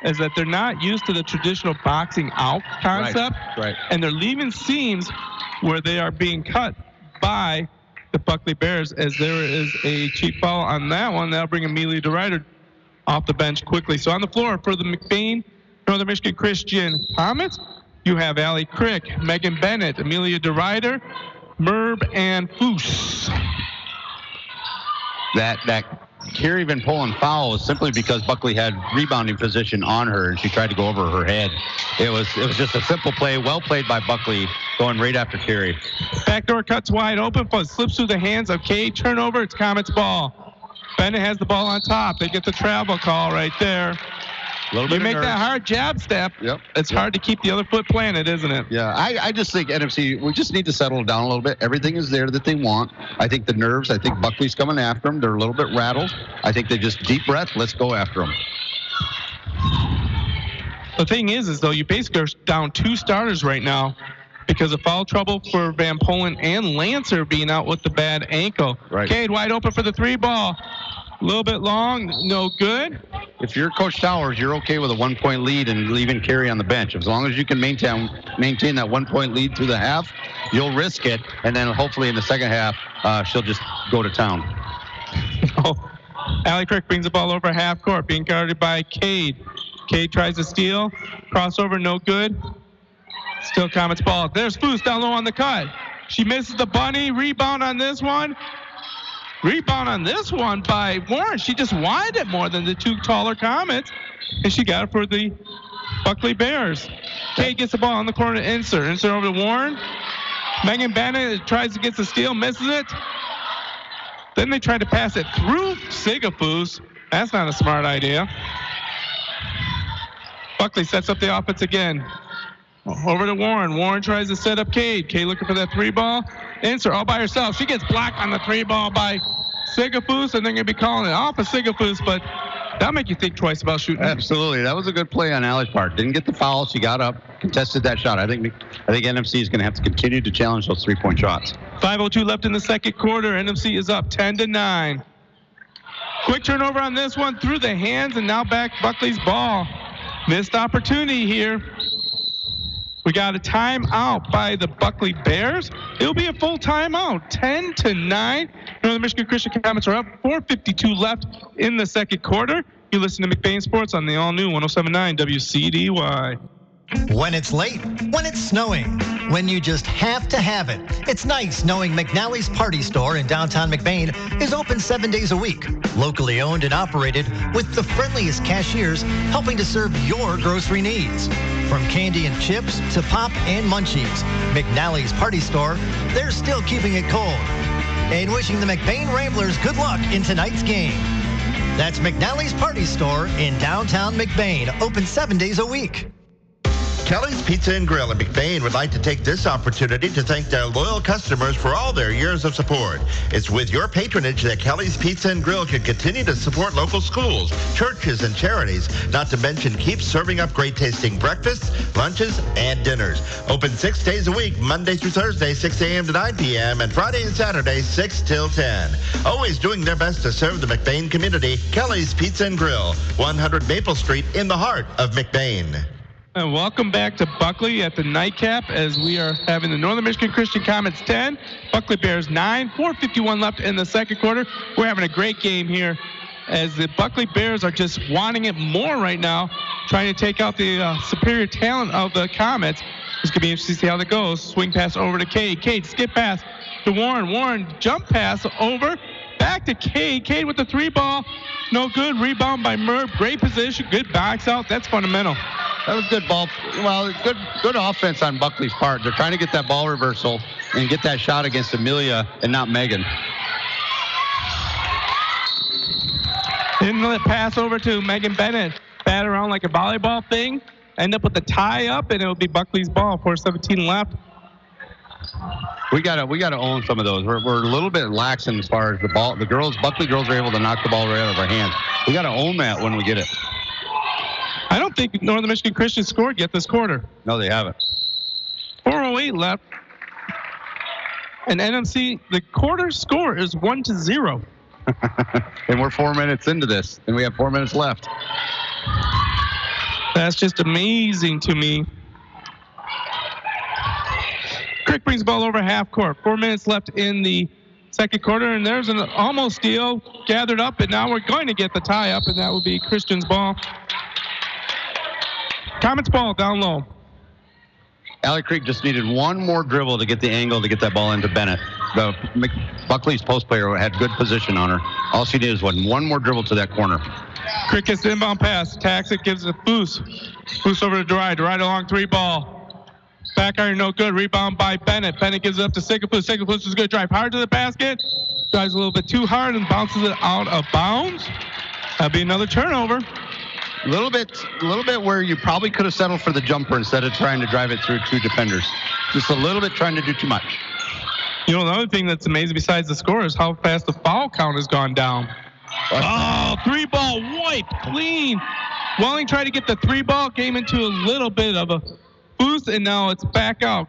is that they're not used to the traditional boxing out concept. Right. And they're leaving seams where they are being cut by the Buckley Bears, as there is a cheap foul on that one. That'll bring Amelia DeRuyter off the bench quickly. So on the floor for the McBain Northern Michigan Christian Comets, you have Allie Crick, Megan Bennett, Amelia DeRuyter, Merb, and Foose. That Carrie Van Polen foul was simply because Buckley had rebounding position on her, and she tried to go over her head. It was just a simple play, well played by Buckley, going right after Carrie. Backdoor cuts wide open, but slips through the hands of Kate. Turnover, it's Comets ball. Bennett has the ball on top. They get the travel call right there. You make that hard jab step. Yep. It's hard to keep the other foot planted, isn't it? Yeah, I just think NFC, we just need to settle down a little bit. Everything is there that they want. I think the nerves, I think Buckley's coming after them. They're a little bit rattled. I think they just deep breath, let's go after them. The thing is though, you basically are down 2 starters right now because of foul trouble for Van Polen and Lancer being out with the bad ankle. Right. Cade wide open for the 3 ball. A little bit long, no good. If you're Coach Towers, you're okay with a 1-point lead and leaving Carrie on the bench. As long as you can maintain that 1-point lead through the half, you'll risk it, and then hopefully in the second half, she'll just go to town. Allie Crick brings the ball over half court, being guarded by Cade. Cade tries to steal. Crossover, no good. Still Comets ball. There's Foose down low on the cut. She misses the bunny. Rebound on this one. Rebound on this one by Warren. She just widened it more than the 2 taller Comets, and she got it for the Buckley Bears. Cade gets the ball on the corner to Insert. Insert over to Warren. Megan Bennett tries to get the steal, misses it. Then they try to pass it through Sigafus. That's not a smart idea. Buckley sets up the offense again. Over to Warren. Warren tries to set up Cade. Cade looking for that 3 ball. Insert all by herself. She gets blocked on the 3 ball by Sigafus, and they're going to be calling it off of Sigafus, but that'll make you think twice about shooting. Absolutely. That was a good play on Allie's part. Didn't get the foul. She got up, contested that shot. I think NMC is going to have to continue to challenge those 3-point shots. 5:02 left in the second quarter. NMC is up 10-9. Quick turnover on this one through the hands, and now back Buckley's ball. Missed opportunity here. We got a timeout by the Buckley Bears. It'll be a full timeout, 10-9. Northern Michigan Christian Comets are up, 4:52 left in the second quarter. You listen to McBain Sports on the all-new 107.9 WCDY. When it's late, when it's snowing, when you just have to have it. It's nice knowing McNally's Party Store in downtown McBain is open 7 days a week. Locally owned and operated with the friendliest cashiers helping to serve your grocery needs. From candy and chips to pop and munchies, McNally's Party Store, they're still keeping it cold. And wishing the McBain Ramblers good luck in tonight's game. That's McNally's Party Store in downtown McBain, open 7 days a week. Kelly's Pizza and Grill in McBain would like to take this opportunity to thank their loyal customers for all their years of support. It's with your patronage that Kelly's Pizza and Grill can continue to support local schools, churches, and charities, not to mention keep serving up great tasting breakfasts, lunches, and dinners. Open 6 days a week, Monday through Thursday, 6 a.m. to 9 p.m., and Friday and Saturday, 6 till 10. Always doing their best to serve the McBain community, Kelly's Pizza and Grill, 100 Maple Street in the heart of McBain. And welcome back to Buckley at the nightcap as we are having the Northern Michigan Christian Comets 10, Buckley Bears 9, 4:51 left in the second quarter. We're having a great game here as the Buckley Bears are just wanting it more right now, trying to take out the superior talent of the Comets. It's going to be interesting to see how that goes. Swing pass over to Cade. Cade, skip pass to Warren. Warren, jump pass over. Back to Cade. Cade with the 3 ball. No good. Rebound by Merv. Great position. Good box out. That's fundamental. That was good ball. Well, good offense on Buckley's part. They're trying to get that ball reversal and get that shot against Amelia and not Megan. Inlet pass over to Megan Bennett. Bat around like a volleyball thing. End up with the tie up, and it'll be Buckley's ball. 4:17 left. We gotta own some of those. We're a little bit lax as far as the ball. Buckley girls are able to knock the ball right out of our hands. We gotta own that when we get it. I don't think Northern Michigan Christian scored yet this quarter. No, they haven't. 4:08 left. And NMC, the quarter score is 1-0. And we're 4 minutes into this, and we have 4 minutes left. That's just amazing to me. Crick brings the ball over half court. 4 minutes left in the second quarter, and there's an almost steal gathered up, and now we're going to get the tie up, and that will be Christian's ball. Comets ball down low. Allie Creek just needed one more dribble to get the angle to get that ball into Bennett. Buckley's post player had good position on her. All she did is one more dribble to that corner. Crick gets the inbound pass. Attacks it, gives it a boost. Boost over to Dry. Dry along 3 ball. Back iron, no good. Rebound by Bennett. Bennett gives it up to Sigafus. Sigafus is going to drive hard to the basket. Drives a little bit too hard and bounces it out of bounds. That'll be another turnover. A little bit where you probably could have settled for the jumper instead of trying to drive it through 2 defenders. Just a little bit trying to do too much. You know, the other thing that's amazing besides the score is how fast the foul count has gone down. Oh, 3 ball wiped clean. Welling tried to get the 3 ball, came into a little bit of a boost, and now it's back out.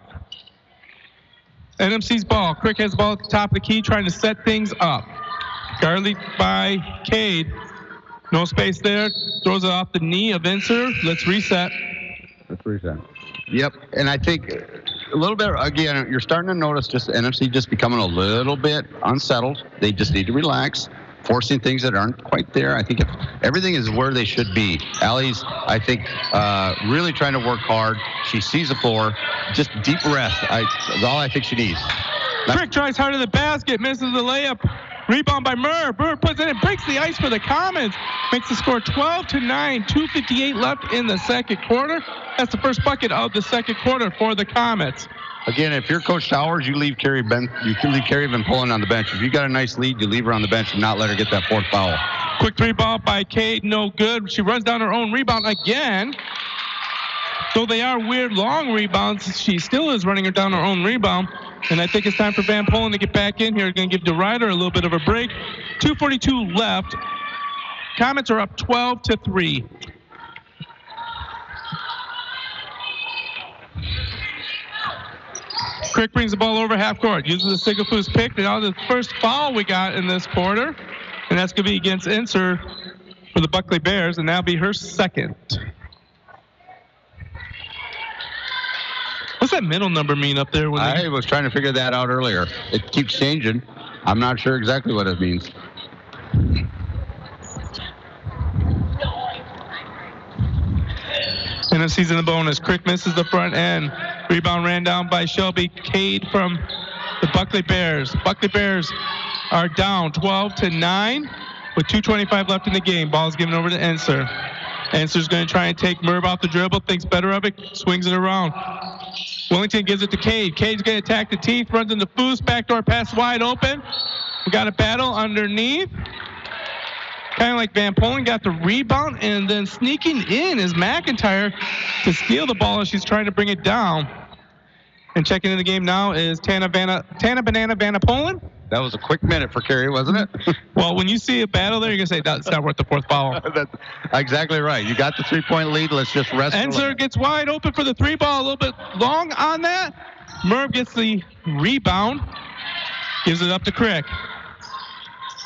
NMC's ball. Crick has the ball at the top of the key, trying to set things up. Guarded by Cade. No space there. Throws it off the knee of Inser. Let's reset. Yep, and I think a little bit, again, you're starting to notice just NFC just becoming a little bit unsettled. They just need to relax, forcing things that aren't quite there. I think if everything is where they should be. Allie's, I think, really trying to work hard. She sees the floor. Just deep breath is all I think she needs. Crick tries hard to the basket, misses the layup. Rebound by Murr. Murr puts it in, breaks the ice for the Comets. Makes the score 12-9, 2:58 left in the second quarter. That's the first bucket of the second quarter for the Comets. Again, if you're Coach Towers, you leave Carrie Van Pullen on the bench. If you got a nice lead, you leave her on the bench and not let her get that 4th foul. Quick 3 ball by Cade, no good. She runs down her own rebound again. Though they are weird long rebounds, she still is running her down her own rebound. And I think it's time for Van Polen to get back in here. Going to give DeRuyter a little bit of a break. 2:42 left. Comets are up 12-3. Crick brings the ball over half court. Uses the Sigafus pick. And now the first foul we got in this quarter. And that's going to be against Inser for the Buckley Bears. And that'll be her second. What's that middle number mean up there? I was trying to figure that out earlier. It keeps changing. I'm not sure exactly what it means. NFC's in the bonus. Crick misses the front end. Rebound ran down by Shelby Cade from the Buckley Bears. Buckley Bears are down 12-9 with 2:25 left in the game. Ball's given over to Enser. Enser's going to try and take Merv off the dribble, thinks better of it, swings it around. Wellington gives it to Cade. Cade's going to attack the teeth, runs into Foose, backdoor pass wide open. We got a battle underneath. Kind of like Van Polen got the rebound, and then sneaking in is McIntyre to steal the ball as she's trying to bring it down. And checking in the game now is Tana Banana Polen. That was a quick minute for Carrie, wasn't it? Well, when you see a battle there, you're going to say, that's not worth the 4th foul. That's exactly right. You got the 3-point lead. Let's just rest. Enser gets wide open for the 3 ball, a little bit long on that. Merv gets the rebound, gives it up to Crick.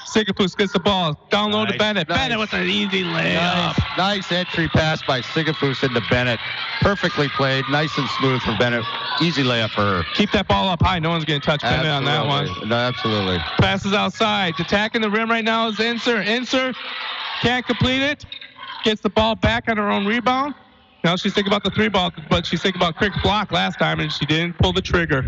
Sigafus gets the ball. Down low to Bennett. Nice. Bennett with an easy layup. Nice entry pass by Sigafus into Bennett. Perfectly played. Nice and smooth for Bennett. Easy layup for her. Keep that ball up high. No one's going to touch Bennett on that one. No, absolutely. Passes outside. Attacking the rim right now is Inser. Inser can't complete it. Gets the ball back on her own rebound. Now she's thinking about the 3 ball, but she's thinking about Crick's block last time, and she didn't pull the trigger.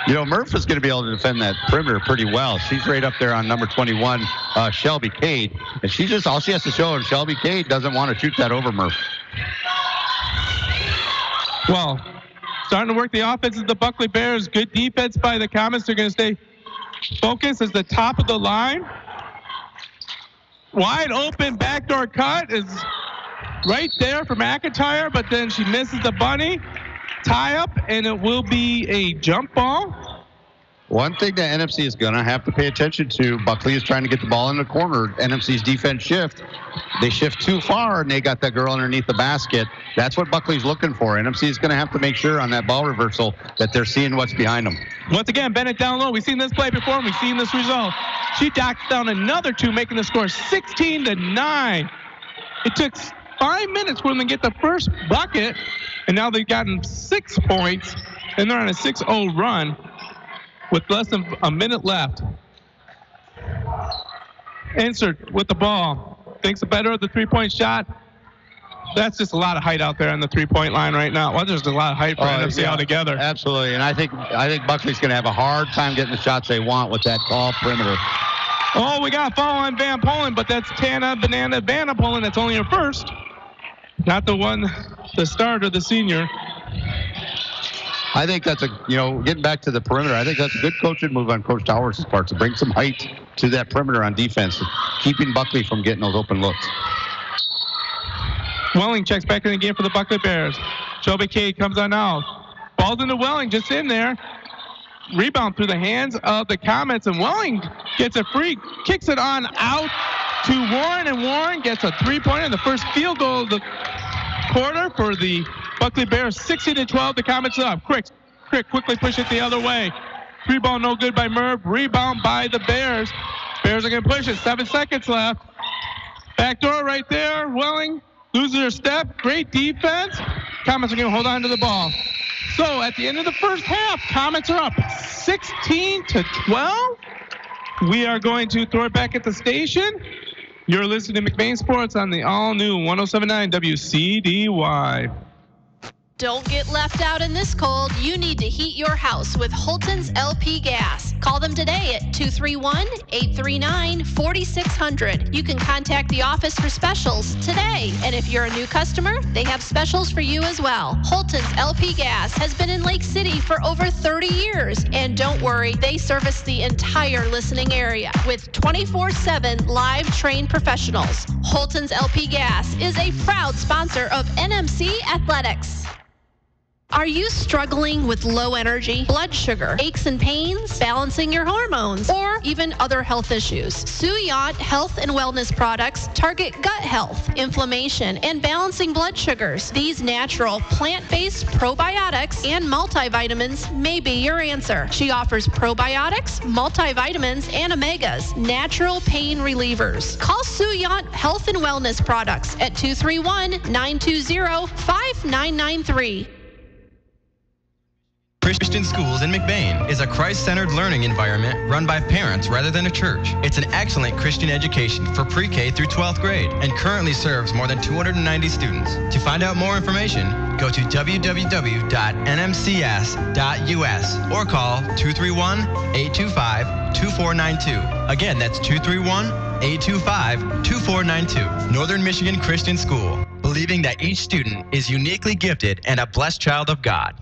You know, Murph is going to be able to defend that perimeter pretty well. She's right up there on number 21, Shelby Cade. And she just, all she has to show is Shelby Cade doesn't want to shoot that over Murph. Well, starting to work the offense is the Buckley Bears. Good defense by the Comets. They're going to stay focused as the top of the line. Wide open backdoor cut is right there for McIntyre, but then she misses the bunny. Tie up, and it will be a jump ball. One thing that NFC is going to have to pay attention to, Buckley is trying to get the ball in the corner. NFC's defense shift. They shift too far, and they got that girl underneath the basket. That's what Buckley's looking for. NFC is going to have to make sure on that ball reversal that they're seeing what's behind them. Once again, Bennett down low. We've seen this play before, and we've seen this result. She docks down another 2, making the score 16-9. It took 5 minutes for them to get the first bucket, and now they've gotten 6 points. and they're on a 6-0 run with less than a minute left. Insert with the ball. Thinks better of the three-point shot. That's just a lot of height out there on the three-point line right now. Well, there's a lot of height for NFC altogether. Absolutely, and I think Buckley's going to have a hard time getting the shots they want with that tall perimeter. Oh, we got a foul on Van Polen, but that's Tana Banana Polen. That's only her first. Not the starter, the senior. I think that's getting back to the perimeter, I think that's a good coaching move on Coach Towers' part to bring some height to that perimeter on defense, keeping Buckley from getting those open looks. Welling checks back in the game for the Buckley Bears. Shelby Cade comes on out. Ball's into Welling, just in there. Rebound through the hands of the Comets, and Welling gets a free, kicks it on out to Warren, and Warren gets a three-pointer and the first field goal of the quarter for the Buckley Bears. 16-12, the Comets up. Crick quickly push it the other way. Three ball no good by Merv. Rebound by the Bears. Bears are going to push it. 7 seconds left. Back door right there. Welling loses her step. Great defense. Comets are going to hold on to the ball. So at the end of the first half, Comets are up 16-12. We are going to throw it back at the station. You're listening to McBain Sports on the all-new 107.9 WCDY. Don't get left out in this cold. You need to heat your house with Holton's LP Gas. Call them today at 231-839-4600. You can contact the office for specials today. And if you're a new customer, they have specials for you as well. Holton's LP Gas has been in Lake City for over 30 years. And don't worry, they service the entire listening area with 24/7 live trained professionals. Holton's LP Gas is a proud sponsor of NMC Athletics. Are you struggling with low energy, blood sugar, aches and pains, balancing your hormones, or even other health issues? Suyat Health and Wellness products target gut health, inflammation, and balancing blood sugars. These natural, plant-based probiotics and multivitamins may be your answer. She offers probiotics, multivitamins, and omegas, natural pain relievers. Call Suyat Health and Wellness products at 231-920-5993. Christian Schools in McBain is a Christ-centered learning environment run by parents rather than a church. It's an excellent Christian education for pre-K through 12th grade and currently serves more than 290 students. To find out more information, go to www.nmcs.us or call 231-825-2492. Again, that's 231-825-2492. Northern Michigan Christian School, believing that each student is uniquely gifted and a blessed child of God.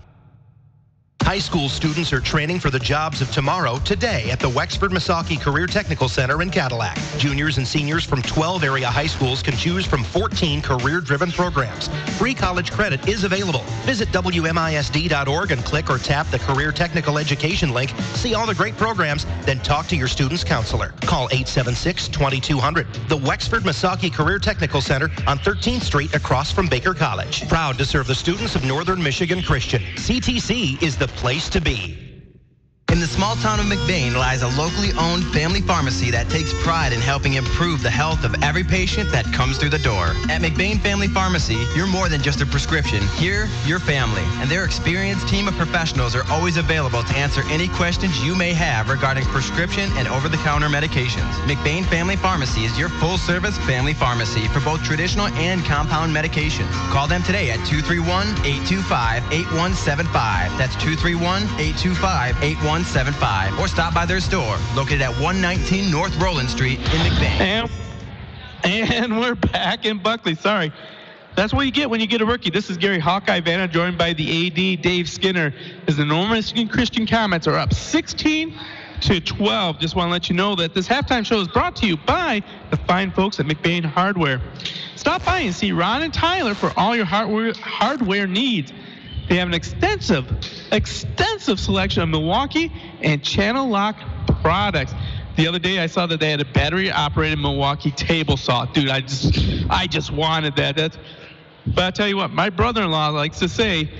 High school students are training for the jobs of tomorrow today at the Wexford Misaki Career Technical Center in Cadillac. Juniors and seniors from 12 area high schools can choose from 14 career-driven programs. Free college credit is available. Visit WMISD.org and click or tap the Career Technical Education link. See all the great programs, then talk to your student's counselor. Call 876-2200. The Wexford Misaki Career Technical Center on 13th Street across from Baker College. Proud to serve the students of Northern Michigan Christian. CTC is the place to be. In the small town of McBain lies a locally owned family pharmacy that takes pride in helping improve the health of every patient that comes through the door. At McBain Family Pharmacy, you're more than just a prescription. Here, you're family, and their experienced team of professionals are always available to answer any questions you may have regarding prescription and over-the-counter medications. McBain Family Pharmacy is your full-service family pharmacy for both traditional and compound medications. Call them today at 231-825-8175. That's 231-825-8175. Or stop by their store, located at 119 North Roland Street in McBain. And we're back in Buckley. Sorry. That's what you get when you get a rookie. This is Gary Hawkeye Vanna, joined by the AD, Dave Skinner, as the Northern Michigan Christian Comets are up 16-12. Just want to let you know that this halftime show is brought to you by the fine folks at McBain Hardware. Stop by and see Ron and Tyler for all your hardware needs. They have an extensive selection of Milwaukee and channel lock products. The other day I saw that they had a battery-operated Milwaukee table saw. Dude, I just wanted that. But I tell you what, my brother-in-law likes to say,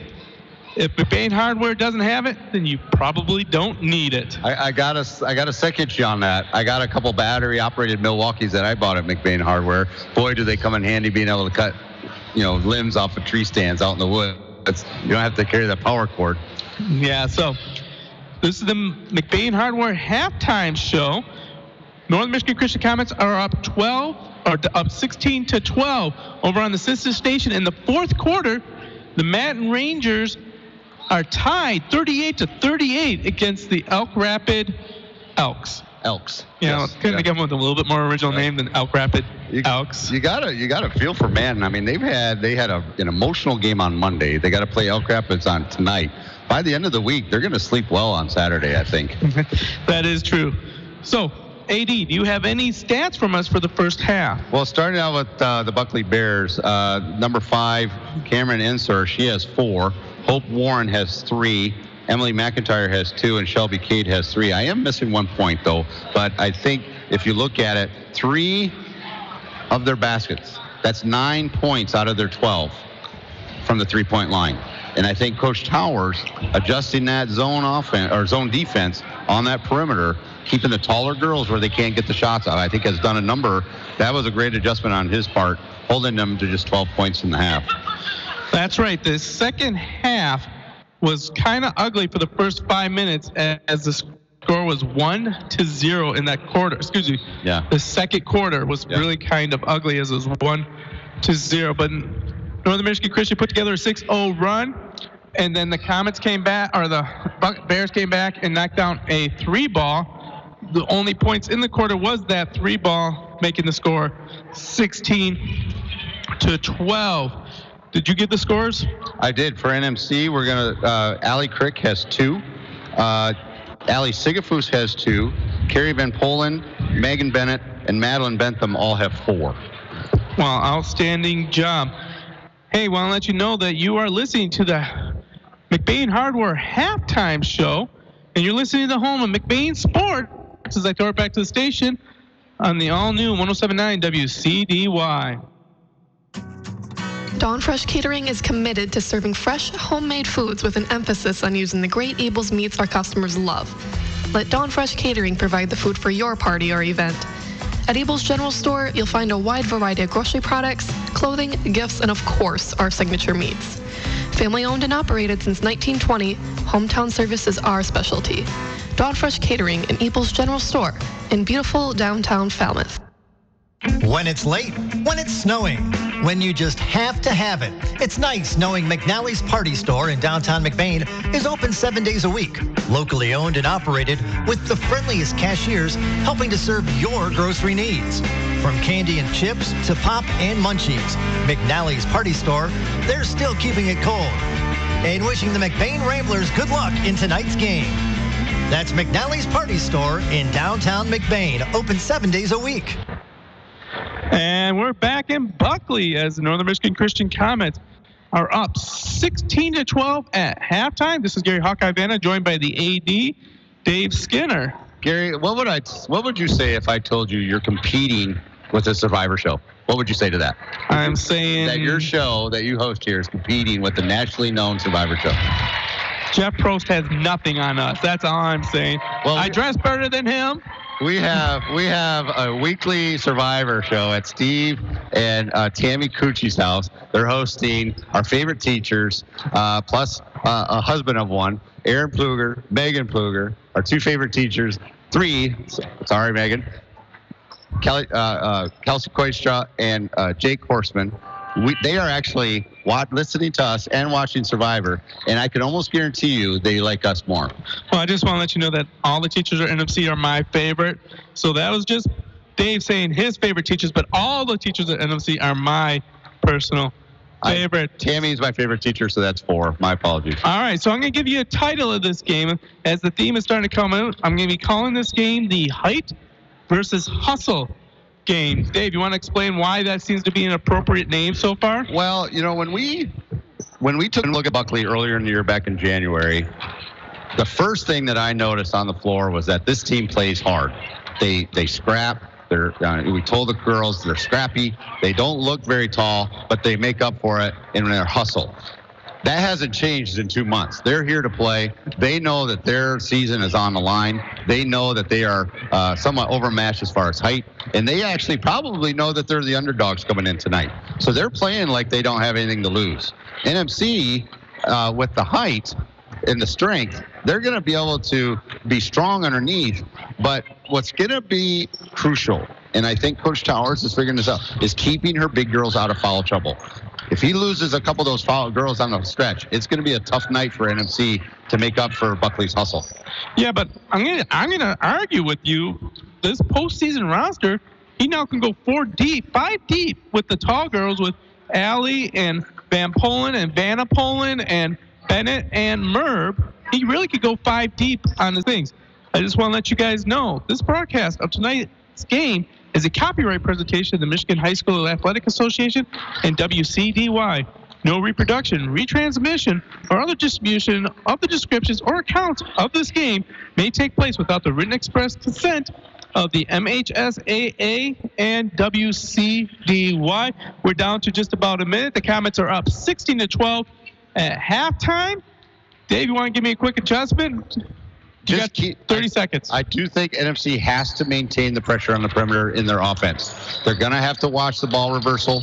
if McBain Hardware doesn't have it, then you probably don't need it. I gotta second you on that. I got a couple battery-operated Milwaukees that I bought at McBain Hardware. Boy, do they come in handy being able to cut, limbs off of tree stands out in the woods. you don't have to carry the power cord. Yeah, so this is the McBain Hardware halftime show. Northern Michigan Christian Comets are up 16-12 over on the sister station. In the fourth quarter, the Manton Rangers are tied 38-38 against the Elk Rapid Elks. Yeah, Yes. couldn't give them with a little bit more original name than Elk Rapid Elks. You gotta feel for Manton. I mean, they had an emotional game on Monday. They got to play Elk Rapids on tonight. By the end of the week, they're going to sleep well on Saturday, I think. That is true. So, AD, do you have any stats from us for the first half? Well, starting out with the Buckley Bears, number 5, Cameron Ensor, she has 4. Hope Warren has 3. Emily McIntyre has 2, and Shelby Cade has 3. I am missing 1 point, though, but I think if you look at it, 3 of their baskets, that's 9 points out of their 12 from the three-point line. And I think Coach Towers adjusting that zone offense or zone defense on that perimeter, keeping the taller girls where they can't get the shots out, I think has done a number. That was a great adjustment on his part, holding them to just 12 points in the half. That's right. The second half was kind of ugly for the first 5 minutes as the score was 1-0 in that quarter. Excuse me. Yeah. The second quarter was really kind of ugly as it was 1-0. But Northern Michigan Christian put together a 6-0 run, and then the Comets came back, or the Bears came back and knocked down a 3-ball. The only points in the quarter was that 3-ball, making the score 16-12. Did you get the scores? I did. For NMC, we're going to, Allie Crick has 2. Allie Sigafus has 2. Carrie Van Polen, Megan Bennett, and Madeline Bentham all have 4. Well, outstanding job. Hey, want to let you know that you are listening to the McBain Hardware halftime show, and you're listening to the home of McBain Sports as I throw it back to the station on the all-new 107.9 WCDY. Dawn Fresh Catering is committed to serving fresh, homemade foods with an emphasis on using the great Abel's meats our customers love. Let Dawn Fresh Catering provide the food for your party or event. At Abel's General Store, you'll find a wide variety of grocery products, clothing, gifts, and of course, our signature meats. Family owned and operated since 1920, hometown service is our specialty. Dawn Fresh Catering in Abel's General Store in beautiful downtown Falmouth. When it's late, when it's snowing, when you just have to have it. It's nice knowing McNally's Party Store in downtown McBain is open 7 days a week, locally owned and operated with the friendliest cashiers helping to serve your grocery needs. From candy and chips to pop and munchies, McNally's Party Store, they're still keeping it cold. And wishing the McBain Ramblers good luck in tonight's game. That's McNally's Party Store in downtown McBain, open 7 days a week. And we're back in Buckley as the Northern Michigan Christian Comets are up 16-12 at halftime. This is Gary Hawkeye Vanna, joined by the AD, Dave Skinner. Gary, what would you say if I told you you're competing with a Survivor show? What would you say to that? I'm saying that your show that you host here is competing with the nationally known Survivor show. Jeff Prost has nothing on us. That's all I'm saying. Well, I dress better than him. We have a weekly Survivor show at Steve and Tammy Cucci's house. They're hosting our favorite teachers, plus a husband of one, Aaron Pluger, Megan Pluger, our 2 favorite teachers, 3, sorry, Megan, Kelsey Koistra and Jake Horseman. They are actually listening to us and watching Survivor, and I can almost guarantee you they like us more. Well, I just want to let you know that all the teachers at NFC are my favorite. So that was just Dave saying his favorite teachers, but all the teachers at NFC are my personal favorite. Tammy's my favorite teacher, so that's 4. My apologies. All right, so I'm going to give you a title of this game. As the theme is starting to come out, I'm going to be calling this game the Height versus Hustle game. Dave, you want to explain why that seems to be an appropriate name so far? Well, you know, when we took a look at Buckley earlier in the year back in January, the first thing that I noticed on the floor was that this team plays hard. They scrap. We told the girls they're scrappy. They don't look very tall, but they make up for it in their hustle. That hasn't changed in 2 months. They're here to play. They know that their season is on the line. They know that they are somewhat overmatched as far as height. And they actually probably know that they're the underdogs coming in tonight. So they're playing like they don't have anything to lose. NMC, with the height and the strength, they're going to be able to be strong underneath. But what's going to be crucial, and I think Coach Towers is figuring this out, is keeping her big girls out of foul trouble. If he loses a couple of those foul girls on the stretch, it's going to be a tough night for NMC to make up for Buckley's hustle. Yeah, but I'm gonna argue with you. This postseason roster, he now can go 5 deep with the tall girls, with Allie and Van Polen and Vanna Polen and Bennett and Merb. He really could go 5 deep on the things. I just want to let you guys know this broadcast of tonight's game is a copyright presentation of the Michigan High School Athletic Association and WCDY. No reproduction, retransmission, or other distribution of the descriptions or accounts of this game may take place without the written express consent of the MHSAA and WCDY. We're down to just about a minute. The Comets are up 16-12 at halftime. Dave, you want to give me a quick adjustment? Just keep 30 seconds. I do think NFC has to maintain the pressure on the perimeter in their offense. They're going to have to watch the ball reversal.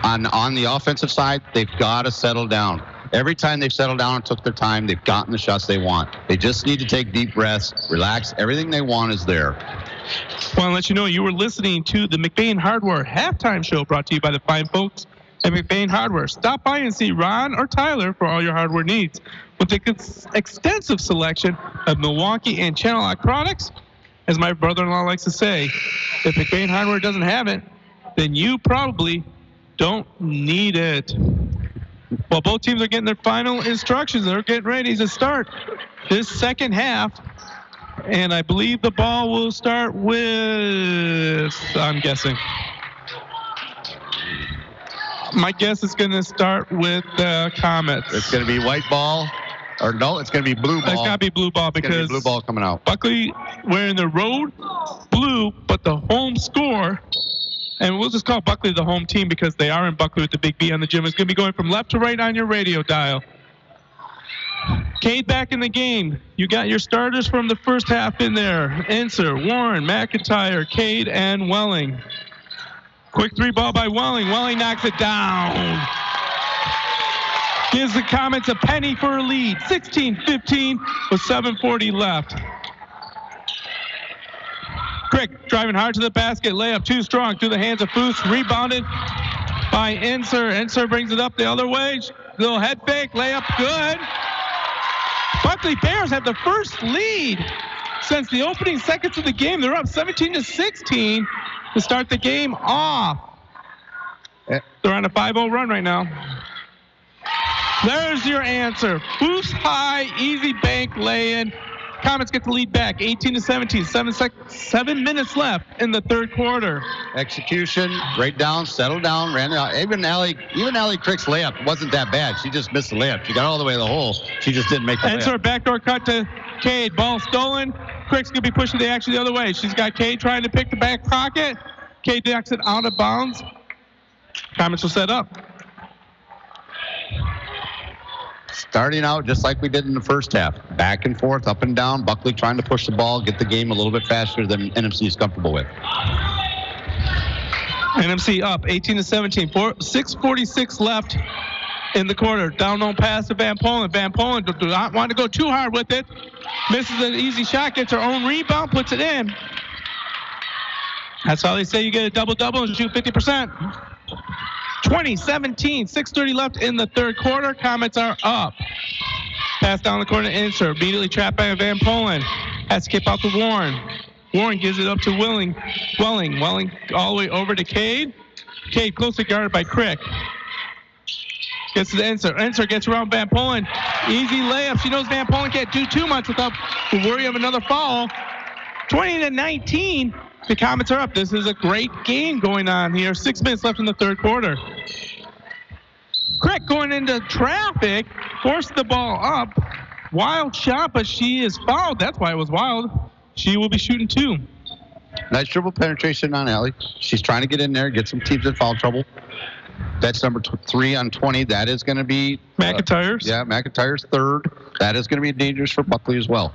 On the offensive side, they've got to settle down. Every time they've settled down and took their time, they've gotten the shots they want. They just need to take deep breaths, relax. Everything they want is there. Want to let you know you were listening to the McBain Hardware halftime show, brought to you by the fine folks at McBain Hardware. Stop by and see Ron or Tyler for all your hardware needs. With the extensive selection of Milwaukee and Channel Lock products, as my brother-in-law likes to say, if McBain Hardware doesn't have it, then you probably don't need it. Well, both teams are getting their final instructions. They're getting ready to start this second half. And I believe the ball will start with, I'm guessing. My guess is going to start with the Comets. It's going to be white ball. Or no, it's going to be blue ball. It's got to be blue ball because blue ball coming out. Buckley wearing the road blue, but the home score, and we'll just call Buckley the home team because they are in Buckley with the big B on the gym. It's going to be going from left to right on your radio dial. Cade back in the game. You got your starters from the first half in there. Enser, Warren, McIntyre, Cade, and Welling. Quick 3 ball by Welling. Welling knocks it down. Gives the Comets a penny for a lead. 16-15 with 7:40 left. Crick driving hard to the basket. Layup too strong through the hands of Foose. Rebounded by Enser. Enser brings it up the other way. Little head fake. Layup good. Buckley Bears have the first lead since the opening seconds of the game. They're up 17-16 to start the game off. They're on a 5-0 run right now. There's your answer. Foose high, easy bank lay-in. Comets get the lead back, 18-17. 7 minutes left in the third quarter. Execution, right down, settle down, ran out. Even Allie Crick's layup wasn't that bad. She just missed the layup. She got all the way to the hole. She just didn't make the layup. Enter a backdoor cut to Cade. Ball stolen. Crick's going to be pushing the action the other way. She's got Cade trying to pick the back pocket. Cade knocks it out of bounds. Comets will set up. Starting out just like we did in the first half. Back and forth, up and down. Buckley trying to push the ball, get the game a little bit faster than NMC is comfortable with. NMC up 18-17. 6:46 left in the quarter. Down low pass to Van Polen. Van Polen does not want to go too hard with it. Misses an easy shot, gets her own rebound, puts it in. That's how they say you get a double-double and shoot 50%. 20-17, 6:30 left in the third quarter. Comets are up. Pass down the corner to Enser. Immediately trapped by Van Polen. Has to kick out to Warren. Warren gives it up to Welling all the way over to Cade. Cade closely guarded by Crick. Gets to the Enser. Enser gets around Van Polen. Easy layup. She knows Van Polen can't do too much without the worry of another foul. 20-19. The Comets are up. This is a great game going on here. 6 minutes left in the third quarter. Crick going into traffic, forced the ball up. Wild shot, but she is fouled. That's why it was wild. She will be shooting 2. Nice dribble penetration on Allie. She's trying to get in there, get some teams in foul trouble. That's number 3 on 20. That is going to be McIntyre's. McIntyre's third. That is going to be dangerous for Buckley as well.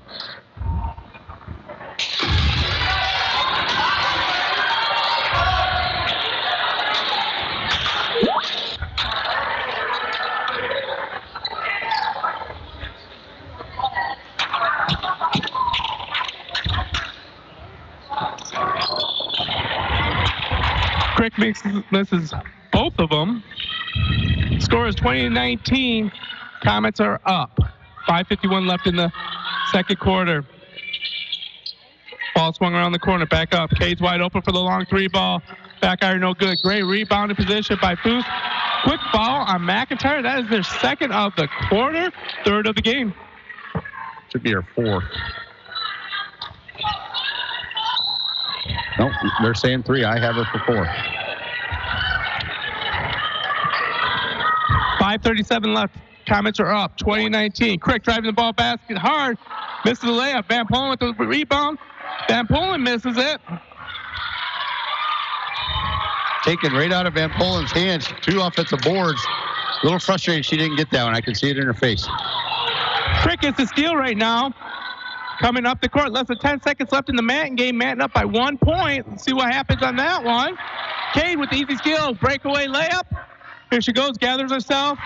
Crick misses both of them. Score is 20-19. Comets are up. 5:51 left in the second quarter. Ball swung around the corner, back up. Cade's wide open for the long three ball. Back iron, no good. Great rebound in position by Foose. Quick foul on McIntyre. That is their second of the quarter, third of the game. Should be her fourth. Nope, they're saying 3. I have her for 4. 5:37 left. Comets are up. 20-19. Crick driving the ball basket hard. Misses the layup. Van Polen with the rebound. Van Polen misses it. Taken right out of Van Polen's hands. 2 offensive boards. A little frustrated she didn't get that one. I can see it in her face. Crick gets the steal right now. Coming up the court. Less than 10 seconds left in the Manton game. Manton up by 1 point. Let's see what happens on that one. Cade with the easy steal. Breakaway layup. Here she goes. Gathers herself.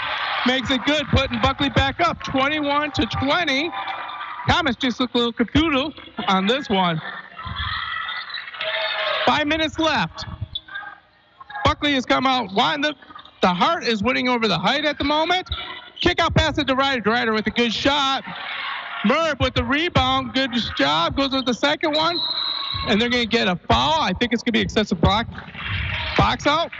Makes it good. Putting Buckley back up. 21-20. Thomas just looked a little confused on this one. 5 minutes left. Buckley has come out. The Heart is winning over the Height at the moment. Kick out pass it to Ryder. Ryder with a good shot. Merb with the rebound. Good job. Goes with the second one. And they're going to get a foul. I think it's going to be excessive box out.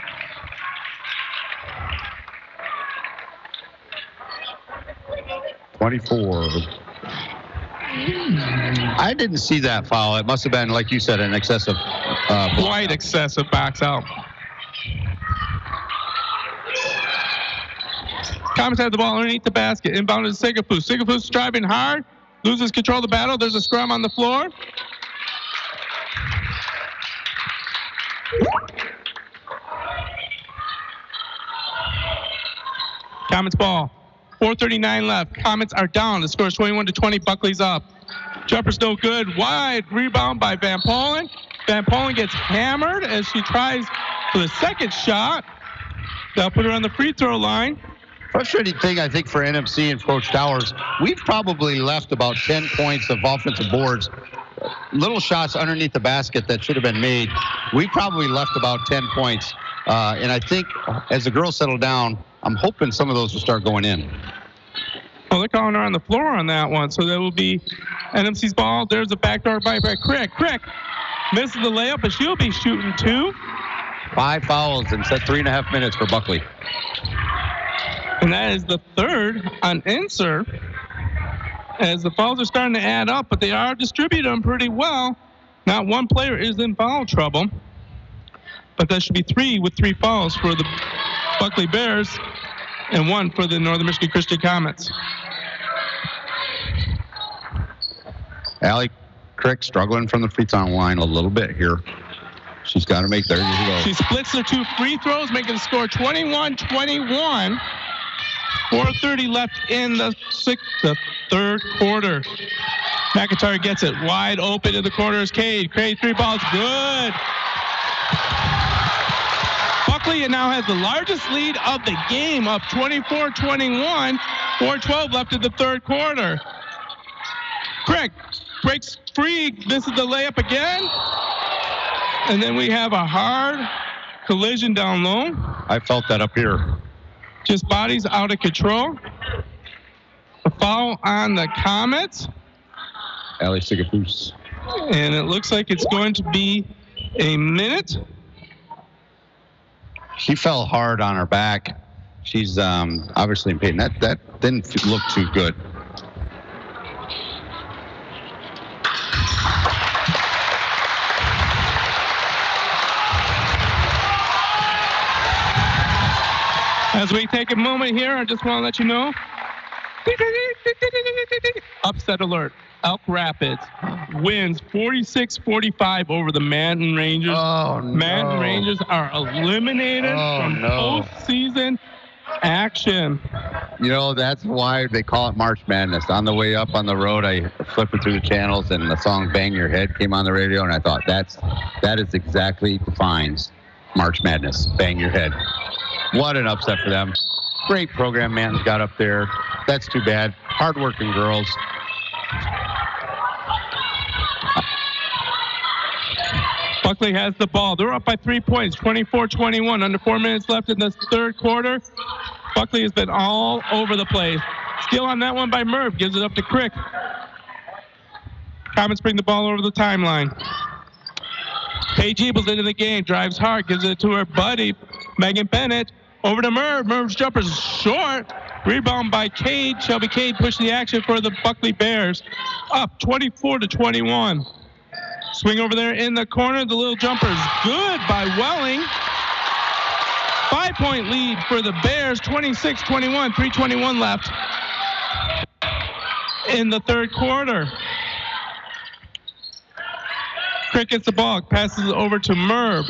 I didn't see that foul. It must have been, like you said, an excessive. Quite excessive box out. Comets have the ball underneath the basket. Inbound is Sigafus. Sigafus driving hard. Loses control of the battle. There's a scrum on the floor. Comets ball. 4:39 left. Comets are down. The score is 21-20. Buckley's up. Jumper's no good. Wide rebound by Van Polen. Van Polen gets hammered as she tries for the second shot. They'll put her on the free throw line. Frustrating thing, I think, for NMC and Coach Towers, we've probably left about 10 points of offensive boards. Little shots underneath the basket that should have been made. We probably left about 10 points. And I think as the girls settle down, I'm hoping some of those will start going in. Well, they're calling her on the floor on that one. So that will be NMC's ball. There's a backdoor by Crick. Crick misses the layup, but she'll be shooting 2. 5 fouls and set 3.5 minutes for Buckley. And that is the third on Inser. As the fouls are starting to add up, but they are distributing them pretty well. Not one player is in foul trouble. But that should be 3 with 3 fouls for the Buckley Bears and 1 for the Northern Michigan Christian Comets. Allie Crick struggling from the free throw line a little bit here. She's got to make, there you go. She splits her 2 free throws, making the score 21-21. 4:30 left in the third quarter. McIntyre gets it wide open in the corner is Cade. Cade 3 balls, good. Buckley now has the largest lead of the game, up 24-21. 4:12 left in the third quarter. Crick breaks free. This is the layup again. And then we have a hard collision down low. I felt that up here. Just bodies out of control. A foul on the Comets. Allie Sigafus. And it looks like it's going to be a minute. She fell hard on her back. She's obviously in pain. That didn't look too good. As we take a moment here, I just want to let you know. Upset alert. Elk Rapids wins 46-45 over the Manton Rangers. Oh, no. Manton Rangers are eliminated from postseason action. You know, that's why they call it March Madness. On the way up on the road, I flipped it through the channels, and the song Bang Your Head came on the radio, and I thought that is exactly defines March Madness. Bang Your Head. What an upset for them. Great program Manton's got up there. That's too bad. Hardworking girls. Buckley has the ball. They're up by 3 points, 24-21. Under 4 minutes left in the third quarter. Buckley has been all over the place. Steal on that one by Merv. Gives it up to Crick. Comets bring the ball over the timeline. Paige Ebels into the game. Drives hard. Gives it to her buddy, Megan Bennett. Over to Merv. Merv's jumper's short. Rebound by Cade. Shelby Cade pushed the action for the Buckley Bears. Up 24-21. Swing over there in the corner. The little jumper is good by Welling. 5-point lead for the Bears. 26-21. 3:21 left in the third quarter. Crick gets the ball. Passes it over to Merv.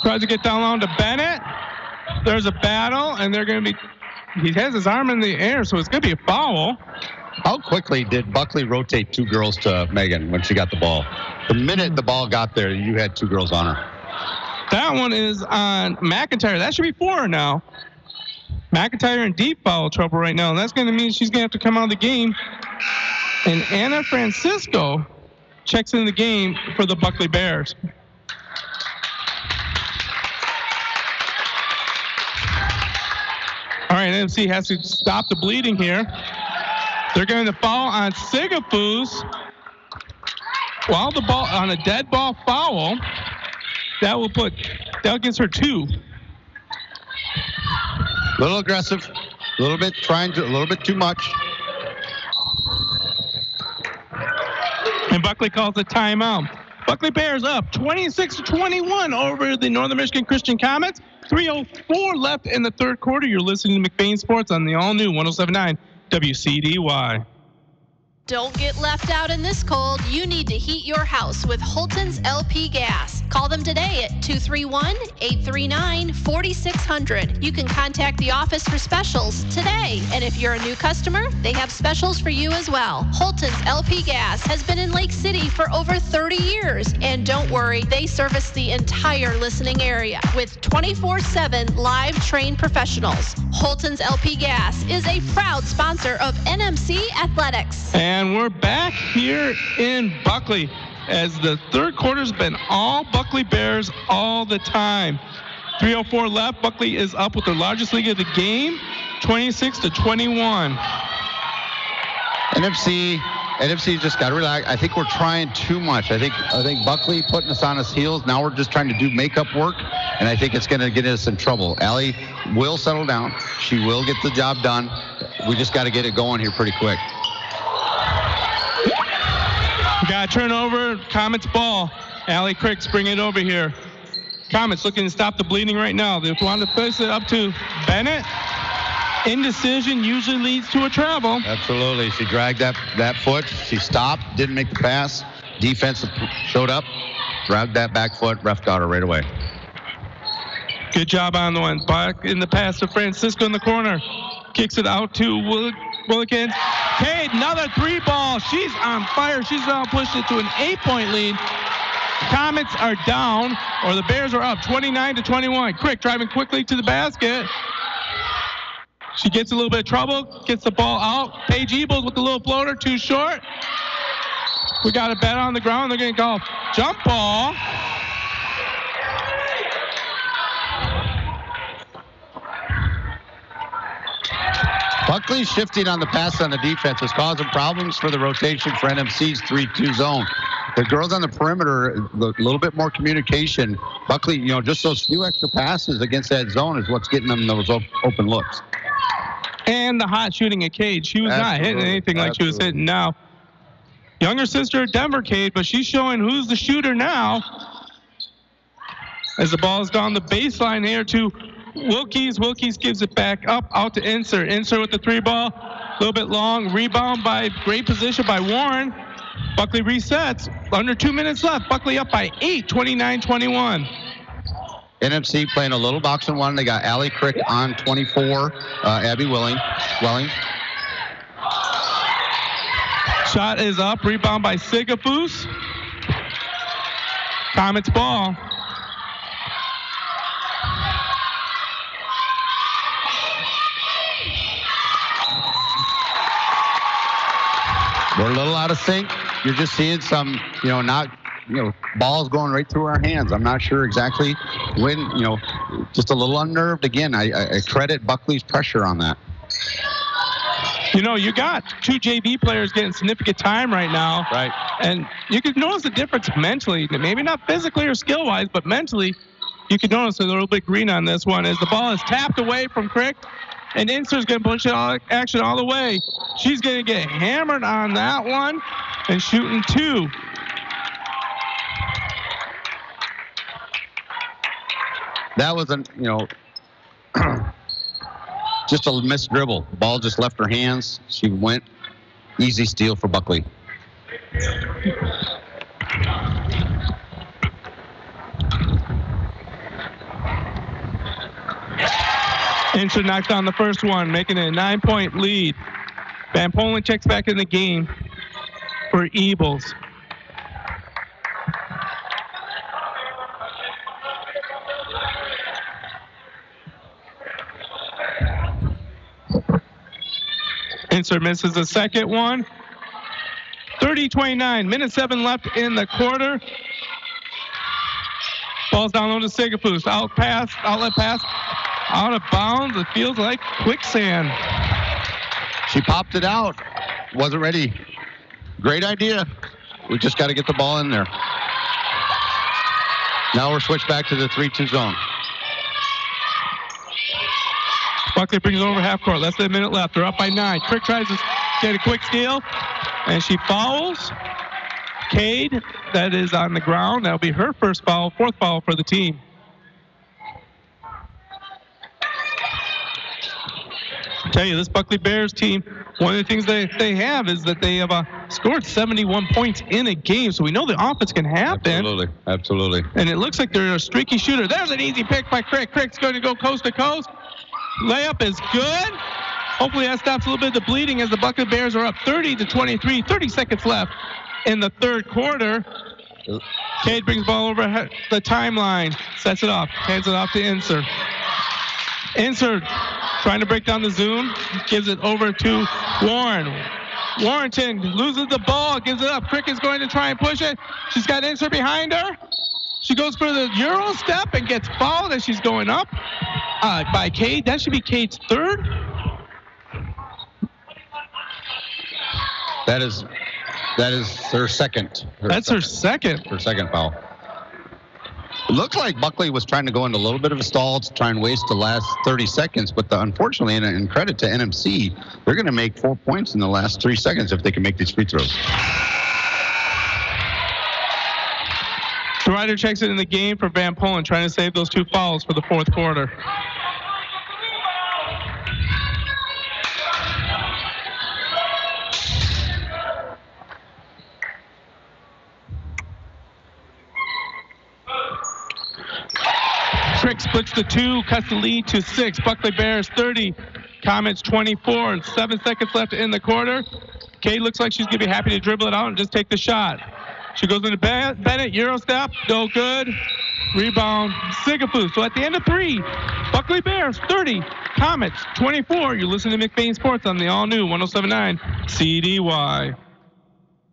Tries to get down low to Bennett. There's a battle, and they're going to be... He has his arm in the air, so it's going to be a foul. How quickly did Buckley rotate 2 girls to Megan when she got the ball? The minute the ball got there, you had 2 girls on her. That one is on McIntyre. That should be 4 now. McIntyre in deep foul trouble right now. And that's going to mean she's going to have to come out of the game. And Anna Francisco checks in the game for the Buckley Bears. All right, NFC has to stop the bleeding here. They're going to foul on Sigafus. While the ball on a dead ball foul, that gives her 2. A little aggressive, a little bit too much. And Buckley calls a timeout. Buckley Bears up 26-21 over the Northern Michigan Christian Comets. 3:04 left in the third quarter. You're listening to McBain Sports on the all-new 107.9 WCDY. Don't get left out in this cold. You need to heat your house with Holton's LP Gas. Call them today at 231-839-4600. You can contact the office for specials today. And if you're a new customer, they have specials for you as well. Holton's LP Gas has been in Lake City for over 30 years. And don't worry, they service the entire listening area with 24/7 live trained professionals. Holton's LP Gas is a proud sponsor of NMC Athletics. And we're back here in Buckley as the third quarter's been all Buckley Bears all the time. 3:04 left. Buckley is up with their largest lead of the game, 26-21. NFC just got to relax. I think we're trying too much. I think Buckley putting us on his heels. Now we're just trying to do makeup work, and I think it's going to get us in trouble. Allie will settle down. She will get the job done. We just got to get it going here pretty quick. We got a turnover. Comets ball. Allie Cricks bring it over here. Comets looking to stop the bleeding right now. They want to push it up to Bennett. Indecision usually leads to a travel. Absolutely. She dragged that foot. She stopped, didn't make the pass. Defense showed up, dragged that back foot. Ref got her right away. Good job on the one. Back in the pass to Francisco in the corner. Kicks it out to Willikins. Cade, another 3-ball. She's on fire. She's now pushed it to an 8-point lead. Comets are down, or the Bears are up 29-21. Crick driving quickly to the basket. She gets a little bit of trouble, gets the ball out. Paige Ebels with the little floater, too short. We got a bet on the ground. They're going to call jump ball. Buckley's shifting on the pass on the defense is causing problems for the rotation for NMC's 3-2 zone. The girls on the perimeter, a little bit more communication. Buckley, just those few extra passes against that zone is what's getting them those open looks. And the hot shooting at Cade. She was not hitting anything like she was hitting now. Younger sister Denver Cade, but she's showing who's the shooter now. As the ball has gone the baseline here to Wilkies. Wilkies gives it back up out to Inser. Inser with the 3-ball. A little bit long. Rebound by great position by Warren. Buckley resets. Under 2 minutes left. Buckley up by 8, 29-21. NMC playing a little box and one. They got Allie Crick on 24. Abby Welling. Shot is up. Rebound by Sigafus. Comets ball. We're a little out of sync. You're just seeing some, not ball's going right through our hands. I'm not sure exactly when, just a little unnerved. Again, I credit Buckley's pressure on that. You got two JV players getting significant time right now. Right. And you can notice the difference mentally. Maybe not physically or skill-wise, but mentally, you can notice a little bit green on this one as the ball is tapped away from Crick. And Inser's going to push action all the way. She's going to get hammered on that one and shooting two. That was just a missed dribble. The ball just left her hands. She went. Easy steal for Buckley. Inser knocks down the first one, making it a 9-point lead. Van Polen checks back in the game for Ebles. Inser misses the second one. 30-29, minute 7 left in the quarter. Ball's down low to Sigafus. Outlet pass, out of bounds. It feels like quicksand. She popped it out. Wasn't ready. Great idea. We just got to get the ball in there. Now we're switched back to the 3-2 zone. Buckley brings it over half court. Less than a minute left. They're up by 9. Crick tries to get a quick steal, and she fouls. Cade, that is on the ground. That'll be her first foul, fourth foul for the team. I tell you, this Buckley Bears team, one of the things they have is that they have scored 71 points in a game, so we know the offense can happen. Absolutely. And it looks like they're a streaky shooter. There's an easy pick by Crick. Crick's going to go coast to coast. Layup is good. Hopefully that stops a little bit of the bleeding as the Buckley Bears are up 30-23. 30 seconds left in the third quarter. Cade brings the ball over the timeline. Sets it off. Hands it off to Inser. Inser trying to break down the zone. Gives it over to Warren. Warrington loses the ball. Gives it up. Crick is going to try and push it. She's got Inser behind her. She goes for the Euro step and gets fouled as she's going up by Cade. That should be Cade's third. That is her second. Her second. Her second foul. It looked like Buckley was trying to go into a little bit of a stall to try and waste the last 30 seconds, but unfortunately, and credit to NMC, they're going to make 4 points in the last 3 seconds if they can make these free throws. The Ryder checks it in the game for Van Polen, trying to save those 2 fouls for the fourth quarter. Crick splits the 2, cuts the lead to 6. Buckley Bears 30, Comets 24. 7 seconds left in the quarter. Cade looks like she's going to be happy to dribble it out and just take the shot. She goes into Bennett, Euro step, no good. Rebound, Sigafus. So at the end of 3, Buckley Bears 30, Comets 24. You're listening to McBain Sports on the all-new 107.9 CDY.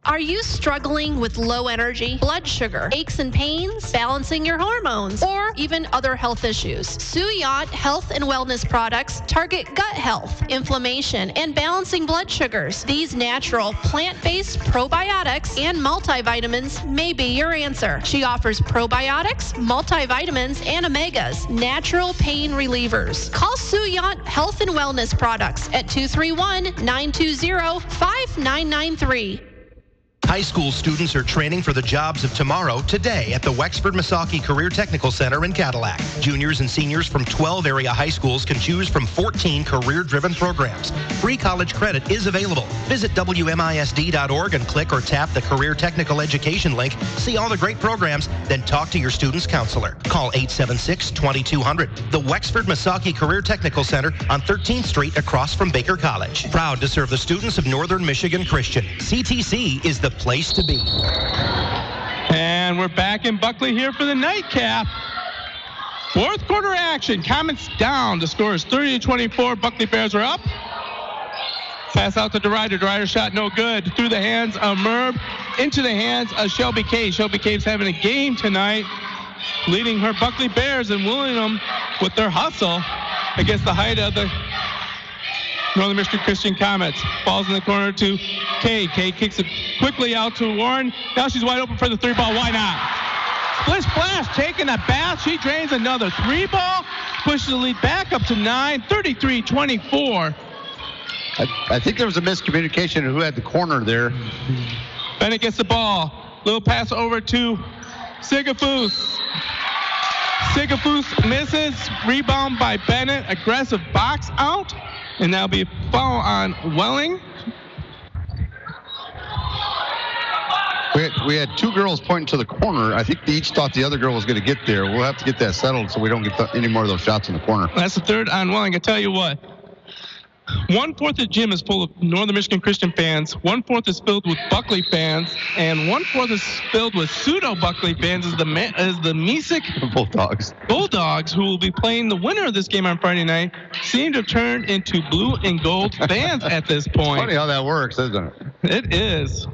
Are you struggling with low energy, blood sugar, aches and pains, balancing your hormones, or even other health issues? Suyat Health and Wellness products target gut health, inflammation, and balancing blood sugars. These natural, plant-based probiotics and multivitamins may be your answer. She offers probiotics, multivitamins, and omegas, natural pain relievers. Call Suyat Health and Wellness products at 231-920-5993. High school students are training for the jobs of tomorrow today at the Wexford Misaki Career Technical Center in Cadillac. Juniors and seniors from 12 area high schools can choose from 14 career-driven programs. Free college credit is available. Visit WMISD.org and click or tap the Career Technical Education link. See all the great programs, then talk to your student's counselor. Call 876-2200. The Wexford Misaki Career Technical Center on 13th Street across from Baker College. Proud to serve the students of Northern Michigan Christian. CTC is the place to be. And we're back in Buckley here for the nightcap. Fourth quarter action. Comets down. The score is 30-24. Buckley Bears are up. Pass out to DeRider. DeRider shot no good. Through the hands of Merb. into the hands of Shelby Cave. Shelby Cave's having a game tonight, leading her Buckley Bears and willing them with their hustle against the height of the Northern Michigan Christian Comets. Falls in the corner to Cade. Cade kicks it quickly out to Warren. Now she's wide open for the 3-ball. Why not? Splish Splash taking a bath. She drains another 3-ball. Pushes the lead back up to 9, 33-24. I think there was a miscommunication of who had the corner there. Bennett gets the ball. Little pass over to Sigafus. Sigafus misses. Rebound by Bennett. Aggressive box out. And that'll be a foul on Welling. We had two girls pointing to the corner. I think they each thought the other girl was going to get there. We'll have to get that settled so we don't get any more of those shots in the corner. That's the third on Welling. I tell you what. 1/4 of the gym is full of Northern Michigan Christian fans. 1/4 is filled with Buckley fans, and 1/4 is filled with pseudo Buckley fans. Is the Mesick Bulldogs, who will be playing the winner of this game on Friday night, seem to have turned into blue and gold fans at this point. Funny how that works, isn't it? It is.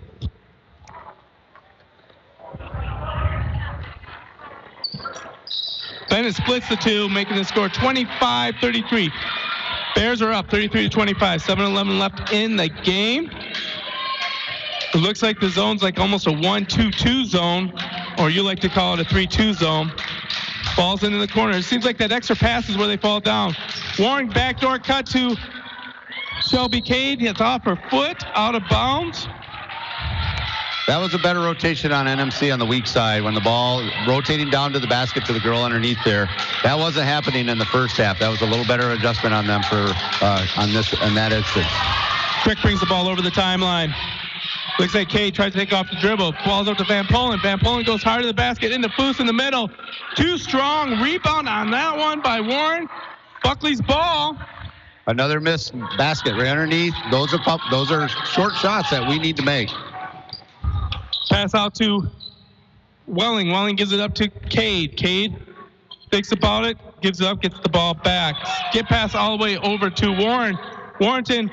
Bennett splits the two, making the score 25-33. Bears are up 33-25. 7-11 left in the game. It looks like the zone's like almost a 1-2-2 zone, or you like to call it a 3-2 zone. Falls into the corner. It seems like that extra pass is where they fall down. Warren backdoor cut to Shelby Cade. It's off her foot, out of bounds. That was a better rotation on NMC on the weak side when the ball rotating down to the basket to the girl underneath there. That wasn't happening in the first half. That was a little better adjustment on them for on that instance. Crick brings the ball over the timeline. Looks like Cade tries to take off the dribble. Balls up to Van Polen. Van Polen goes hard to the basket into Foose in the middle. Too strong. Rebound on that one by Warren. Buckley's ball. Another missed basket right underneath. Those are short shots that we need to make. Pass out to Welling. Welling gives it up to Cade. Cade thinks about it, gives it up, gets the ball back. Get pass all the way over to Warren. Warrington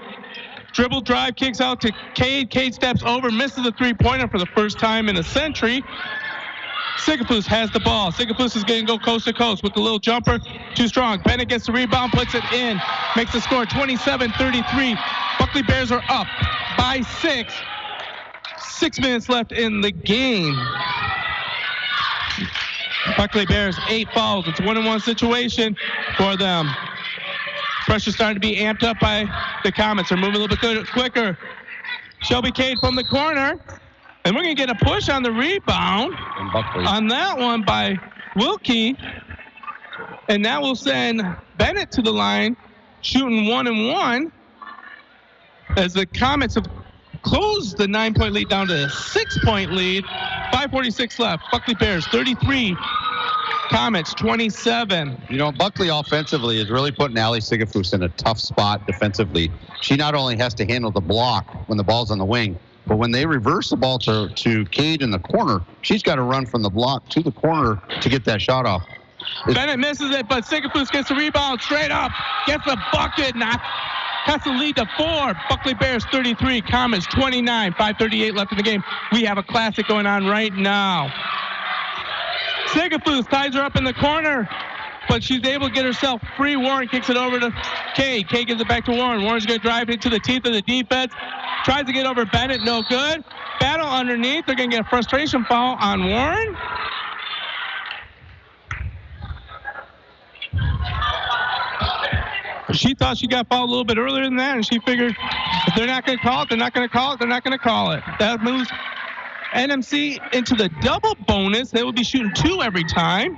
dribble drive, kicks out to Cade. Cade steps over, misses a three-pointer for the first time in a century. Sigafus has the ball. Sigafus is going to go coast to coast with the little jumper. Too strong. Bennett gets the rebound, puts it in. Makes the score 27-33. Buckley Bears are up by 6. 6 minutes left in the game. Buckley Bears, 8 fouls. It's a 1-on-1 situation for them. Pressure's starting to be amped up by the Comets. They're moving a little bit quicker. Shelby Cade from the corner. And we're going to get a push on the rebound on that one by Wilkie. And that will send Bennett to the line, shooting 1-and-1 as the Comets have closed the 9-point lead down to a 6-point lead. 5:46 left. Buckley Bears 33. Comets 27. You know, Buckley offensively is really putting Allie Sigafus in a tough spot defensively. She not only has to handle the block when the ball's on the wing, but when they reverse the ball to Cade in the corner, she's got to run from the block to the corner to get that shot off. Bennett misses it, but Sigafus gets the rebound straight up. Gets the bucket. Cuts the lead to 4. Buckley Bears 33. Comets 29. 5:38 left in the game. We have a classic going on right now. Sigafus ties her up in the corner, but she's able to get herself free. Warren kicks it over to Cade. Cade gives it back to Warren. Warren's going to drive into the teeth of the defense. Tries to get over Bennett. No good. Battle underneath. They're going to get a frustration foul on Warren. She thought she got fouled a little bit earlier than that, and she figured if they're not going to call it, they're not going to call it, they're not going to call it. That moves NMC into the double bonus. They will be shooting 2 every time.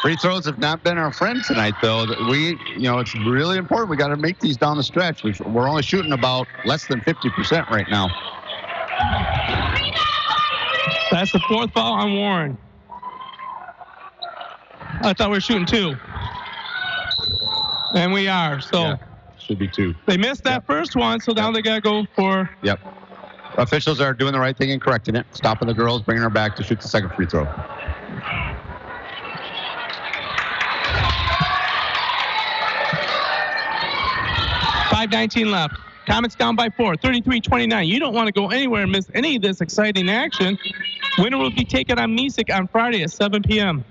Free throws have not been our friend tonight, though. It's really important. We got to make these down the stretch. We're only shooting about less than 50% right now. That's the 4th foul on Warren. I thought we were shooting 2. And we are, so. Yeah, should be 2. They missed that first one, so now they got to go for. Yep. Officials are doing the right thing and correcting it. Stopping the girls, bringing her back to shoot the second free throw. .5:19 left. Comets down by 4, 33-29. You don't want to go anywhere and miss any of this exciting action. Winner will be taken on Mesek on Friday at 7 p.m.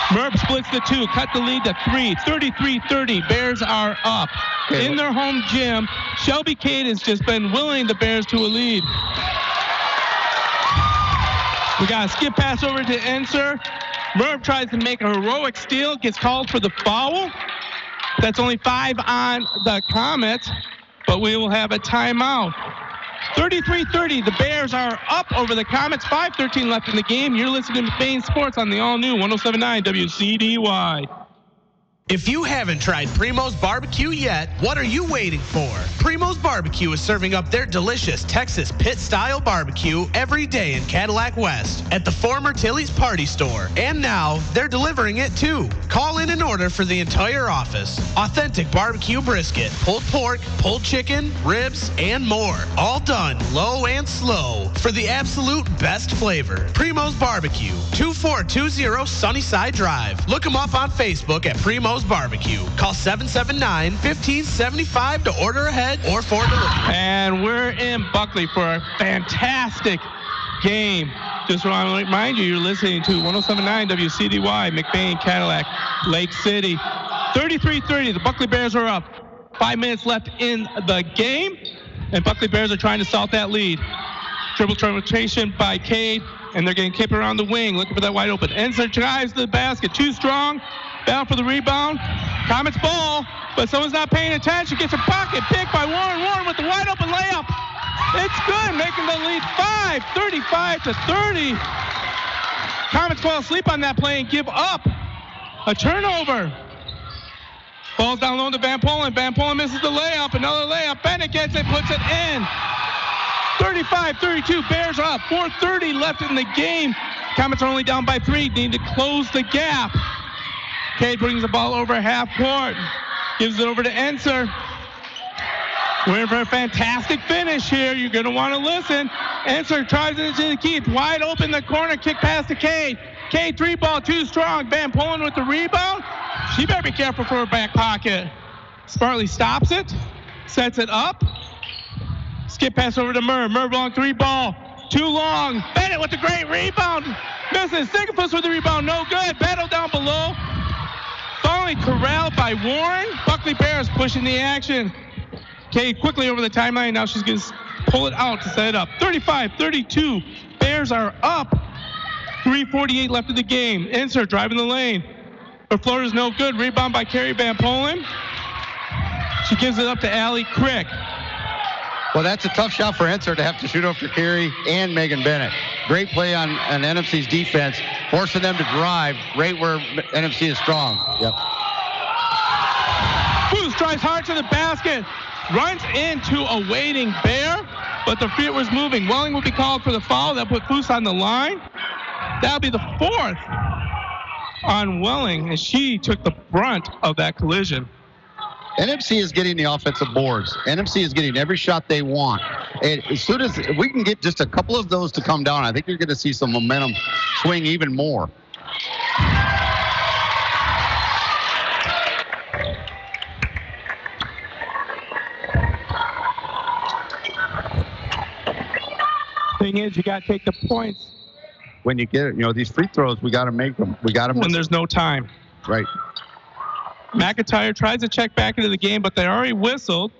Merb splits the 2, cut the lead to 3, 33-30. Bears are up. In their home gym, Shelby Cade has just been willing the Bears to a lead. We got a skip pass over to Enser. Merb tries to make a heroic steal, gets called for the foul. That's only 5 on the Comets, but we will have a timeout. 33-30, the Bears are up over the Comets. 5:13 left in the game. You're listening to McBain Sports on the all-new 107.9 Wcdy. If you haven't tried Primo's Barbecue yet, what are you waiting for? Primo's Barbecue is serving up their delicious Texas pit-style barbecue every day in Cadillac West at the former Tilly's Party Store. And now, they're delivering it too. Call in an order for the entire office. Authentic barbecue brisket, pulled pork, pulled chicken, ribs, and more. All done low and slow for the absolute best flavor. Primo's Barbecue, 2420 Sunnyside Drive. Look them up on Facebook at Primo's Barbecue. Call 779-1575 to order ahead or for delivery. And we're in Buckley for a fantastic game. Just want to remind you, you're listening to 107.9 WCDY, McBain, Cadillac, Lake City. 33-30, the Buckley Bears are up. 5 minutes left in the game, and Buckley Bears are trying to salt that lead. Dribble rotation by Cade, and they're getting kicked around the wing, looking for that wide open. Enser drives to the basket, too strong. Down for the rebound. Comets ball, but someone's not paying attention. Gets a pocket pick by Warren. Warren with the wide open layup. It's good, making the lead 5, 35-30. Comets fall asleep on that play and give up a turnover. Ball's down low to Van Polen. Van Polen misses the layup. Another layup. Bennett gets it, puts it in. 35-32. Bears are up. 4:30 left in the game. Comets are only down by 3. Need to close the gap. Cade brings the ball over half court. Gives it over to Enser. We're in for a fantastic finish here. You're going to want to listen. Enser tries it to the key. It's wide open in the corner. Kick pass to Cade. Cade 3-ball, too strong. Van Polen with the rebound. She better be careful for her back pocket. Spartley stops it. Sets it up. Skip pass over to Merv. Merv long 3-ball. Too long. Bennett with the great rebound. Misses. Sigafus with the rebound. No good. Battle down below. Finally corralled by Warren. Buckley Bears pushing the action. Cade quickly over the timeline. Now she's going to pull it out to set it up. 35-32. Bears are up. 3:48 left in the game. Enser driving the lane. Her floater is no good. Rebound by Carrie Van Polen. She gives it up to Allie Crick. Well, that's a tough shot for Enser to have to shoot after Carey and Megan Bennett. Great play on NFC's defense, forcing them to drive right where NFC is strong. Yep. Foose drives hard to the basket, runs into a waiting Bear, but the feet was moving. Welling will be called for the foul. That put Foose on the line. That'll be the 4th on Welling, and she took the brunt of that collision. NFC is getting the offensive boards. NFC is getting every shot they want. And as soon as we can get just a couple of those to come down, I think you're going to see some momentum swing even more. Thing is, you got to take the points. When you get it, these free throws, we got to make them. We got to. When there's no time. Right. McIntyre tries to check back into the game, but they already whistled.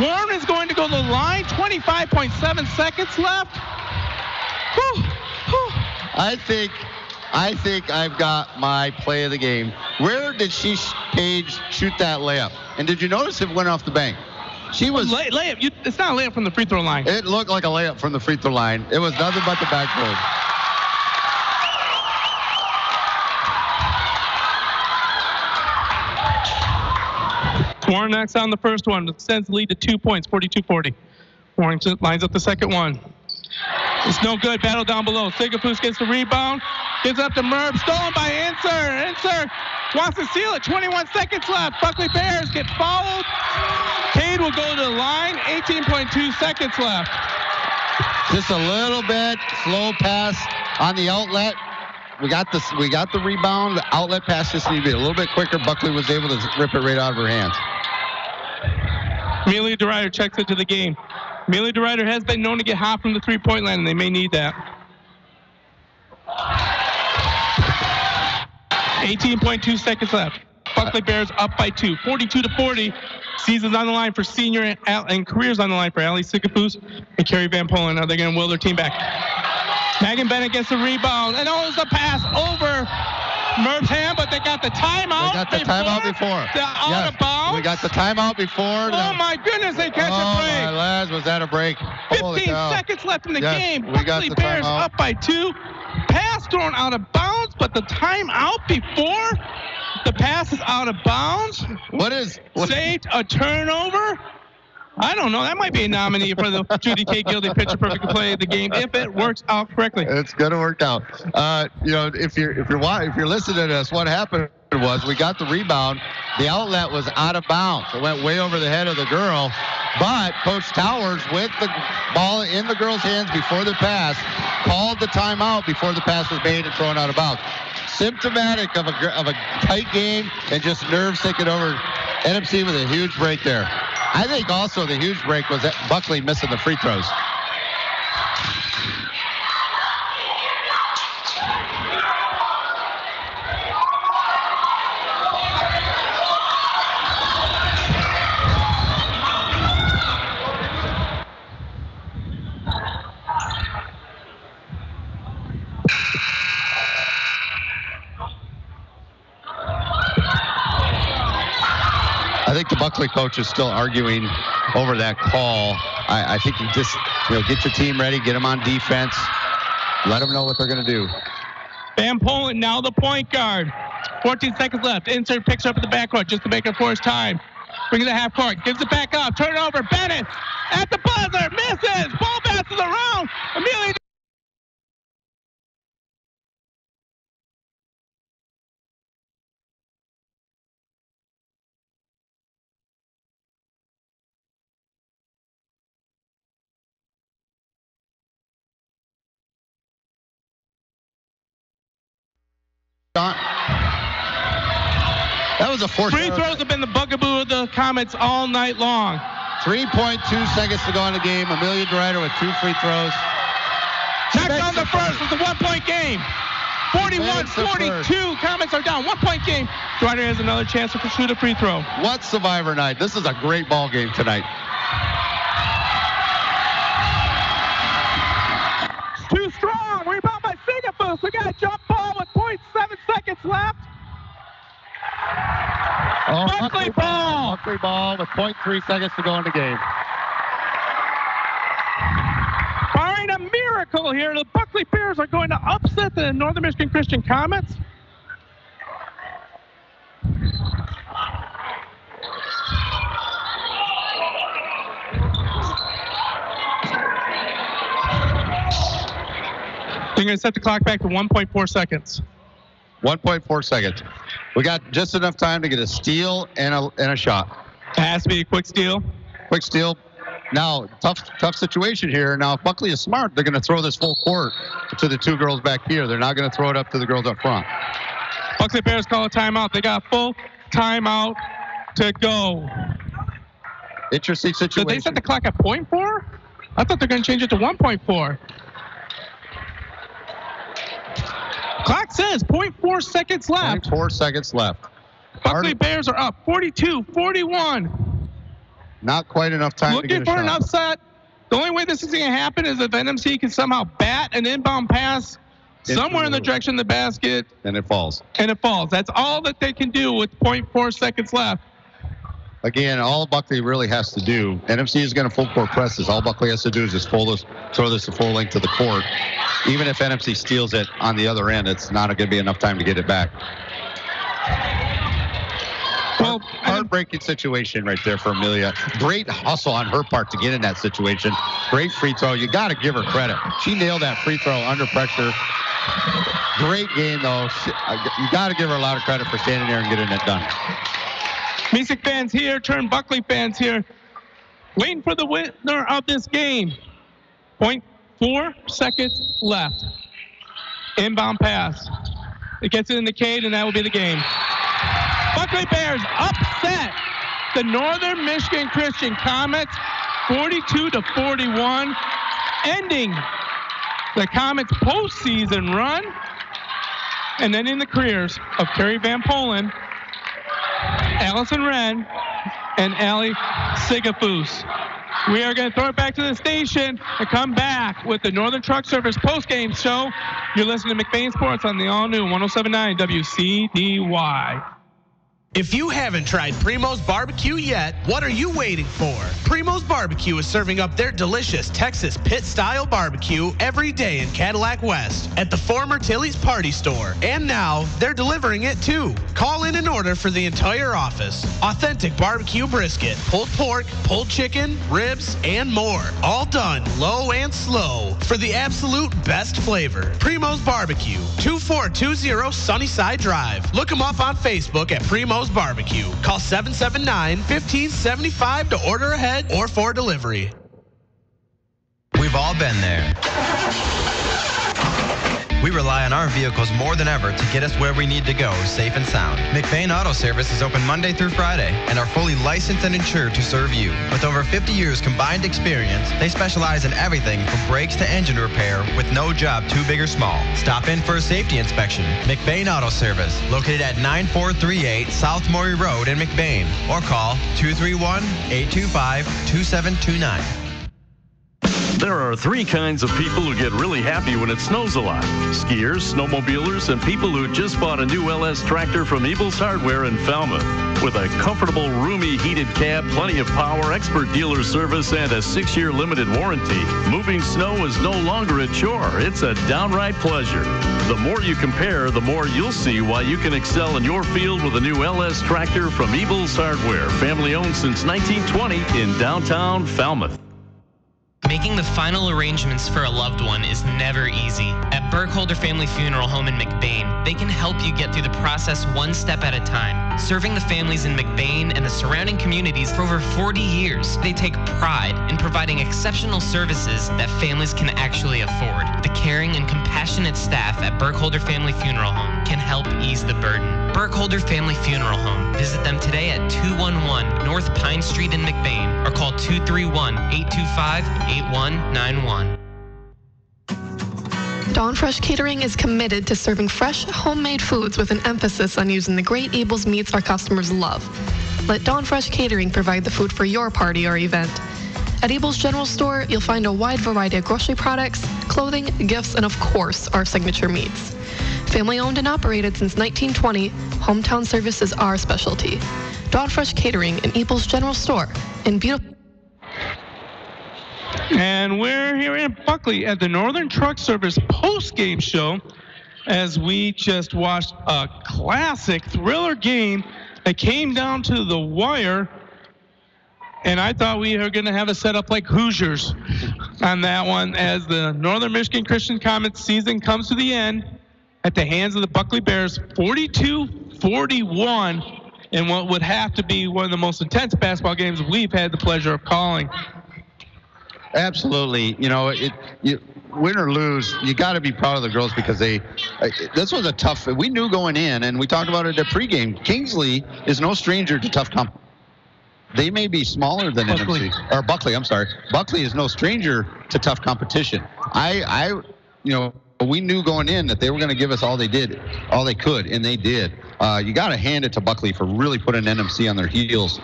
Warren is going to go to the line. 25.7 seconds left. Whew, whew. I think I've got my play of the game. Where did Paige shoot that layup? And did you notice it went off the bank? She was layup. It's not a layup from the free throw line. It looked like a layup from the free throw line. It was nothing but the backboard. Warren knocks down the first one. Sends the lead to 2 points, 42-40. Warren lines up the second one. It's no good. Battle down below. Sigafus gets the rebound. Gives up to Merb. Stolen by Inser. Inser wants to steal it. 21 seconds left. Buckley Bears get fouled. Cade will go to the line. 18.2 seconds left. Just a little bit slow pass on the outlet. We got the rebound. The outlet pass just needed to be a little bit quicker. Buckley was able to rip it right out of her hands. Amelia DeRuyter checks into the game. Amelia DeRuyter has been known to get hot from the three-point line, and they may need that. 18.2 seconds left. Buckley Bears up by 2, 42-40. Season's on the line for senior and careers on the line for Allie Sigafus and Carrie Van Polen. Are they going to will their team back? Megan Bennett gets the rebound, and it's a pass over Merv's hand, but they got the timeout. They got the timeout before. They're out of bounds. We got the timeout before. Oh, my goodness, they catch a break. Oh, my lads, was that a break? 15 seconds left in the game. We got Buckley the Bears timeout. up by 2. Pass thrown out of bounds, but the timeout before the pass is out of bounds. Saved a turnover. I don't know. That might be a nominee for the Judy K. Gildy Picture Perfect Play of the game if it works out correctly. It's gonna work out. If you're listening to us, what happened was we got the rebound. The outlet was out of bounds. It went way over the head of the girl, but Coach Towers, with the ball in the girl's hands before the pass, called the timeout before the pass was made and thrown out of bounds. Symptomatic of a tight game and just nerves taking over. NMC with a huge break there. I think also the huge break was that Buckley missing the free throws. I think the Buckley coach is still arguing over that call. I think you just, get your team ready, get them on defense, let them know what they're going to do. Van Polen now the point guard. 14 seconds left. Insert picks up at the backcourt just to make it force time. Brings it to half court. Gives it back up. Turn it over. Bennett at the buzzer. Misses. Ball bounces around. Amelia. That was a forced Free throws have been the bugaboo of the Comets all night long. 3.2 seconds to go in the game. Amelia DeRuyter with 2 free throws. Knocked on the first. It's a 1-point game. 41-42. Comets are down. 1-point game. DeRuyter has another chance to shoot a free throw. What Survivor night. This is a great ball game tonight. Too strong. Rebound by Sigafus. We got a jump ball with 0.7 seconds left. Buckley ball. Buckley ball with 0.3 seconds to go in the game. Barring a miracle here, the Buckley Bears are going to upset the Northern Michigan Christian Comets. They're going to set the clock back to 1.4 seconds. 1.4 seconds. We got just enough time to get a steal and a shot. It has to be a quick steal. Quick steal. Now, tough situation here. Now, if Buckley is smart, they're going to throw this full court to the 2 girls back here. They're not going to throw it up to the girls up front. Buckley Bears call a timeout. They got full timeout to go. Interesting situation. Did they set the clock at 0.4? I thought they're going to change it to 1.4. Clock says 0.4 seconds left. 0.4 seconds left. Buckley Bears are up 42-41. Not quite enough time to get Looking a for an shot. upset. The only way this is going to happen is if NMC can somehow bat an inbound pass somewhere in the direction of the basket. And it falls. And it falls. That's all that they can do with 0.4 seconds left. Again, all Buckley really has to do, NMC is going to full court press this. All Buckley has to do is just throw this the full length to the court. Even if NMC steals it on the other end, it's not going to be enough time to get it back. Well, heartbreaking situation right there for Amelia. Great hustle on her part to get in that situation. Great free throw. You got to give her credit. She nailed that free throw under pressure. Great game, though. You got to give her a lot of credit for standing there and getting it done. Music fans here, turn Buckley fans here, waiting for the winner of this game. 0.4 seconds left. Inbound pass. It gets it in the Cade, and that will be the game. Buckley Bears upset the Northern Michigan Christian Comets 42-41, ending the Comets' postseason run and ending the careers of Carrie Van Polen, Allison Wren, and Allie Sigafus. We are going to throw it back to the station and come back with the Northern Truck Service postgame show. You're listening to McBain Sports on the all-new 107.9 Wcdy. If you haven't tried Primo's Barbecue yet, what are you waiting for? Primo's Barbecue is serving up their delicious Texas pit-style barbecue every day in Cadillac West at the former Tilly's Party Store. And now, they're delivering it too. Call in an order for the entire office. Authentic barbecue brisket, pulled pork, pulled chicken, ribs, and more. All done low and slow for the absolute best flavor. Primo's Barbecue, 2420 Sunnyside Drive. Look them up on Facebook at Primo's Barbecue. Call 779-1575 to order ahead or for delivery. We've all been there. We rely on our vehicles more than ever to get us where we need to go, safe and sound. McBain Auto Service is open Monday through Friday and are fully licensed and insured to serve you. With over 50 years combined experience, they specialize in everything from brakes to engine repair with no job too big or small. Stop in for a safety inspection. McBain Auto Service, located at 9438 South Maury Road in McBain, or call 231-825-2729. There are three kinds of people who get really happy when it snows a lot. Skiers, snowmobilers, and people who just bought a new LS tractor from Eagles Hardware in Falmouth. With a comfortable, roomy, heated cab, plenty of power, expert dealer service, and a 6-year limited warranty, moving snow is no longer a chore. It's a downright pleasure. The more you compare, the more you'll see why you can excel in your field with a new LS tractor from Eagles Hardware, family owned since 1920 in downtown Falmouth. Making the final arrangements for a loved one is never easy. At Burkholder Family Funeral Home in McBain, they can help you get through the process one step at a time. Serving the families in McBain and the surrounding communities for over 40 years, they take pride in providing exceptional services that families can actually afford. The caring and compassionate staff at Burkholder Family Funeral Home can help ease the burden. Burkholder Family Funeral Home. Visit them today at 211 North Pine Street in McBain or call 231-825-8191. Dawn Fresh Catering is committed to serving fresh, homemade foods with an emphasis on using the great Abel's meats our customers love. Let Dawn Fresh Catering provide the food for your party or event. At Abel's General Store, you'll find a wide variety of grocery products, clothing, gifts, and of course, our signature meats. Family owned and operated since 1920, hometown service is our specialty. Dawn Fresh Catering and Abel's General Store in beautiful. And we're here in Buckley at the Northern Truck Service post-game show as we just watched a classic thriller game that came down to the wire. And I thought we were going to have a setup like Hoosiers on that one as the Northern Michigan Christian Comets season comes to the end at the hands of the Buckley Bears, 42-41, in what would have to be one of the most intense basketball games we've had the pleasure of calling. Absolutely. You know, win or lose, you got to be proud of the girls because this was a tough, we knew going in, and we talked about it at pregame, Kingsley is no stranger to tough competition. They may be smaller than Buckley. Buckley is no stranger to tough competition. we knew going in that they were going to give us all they could, and they did. You got to hand it to Buckley for really putting NMC on their heels.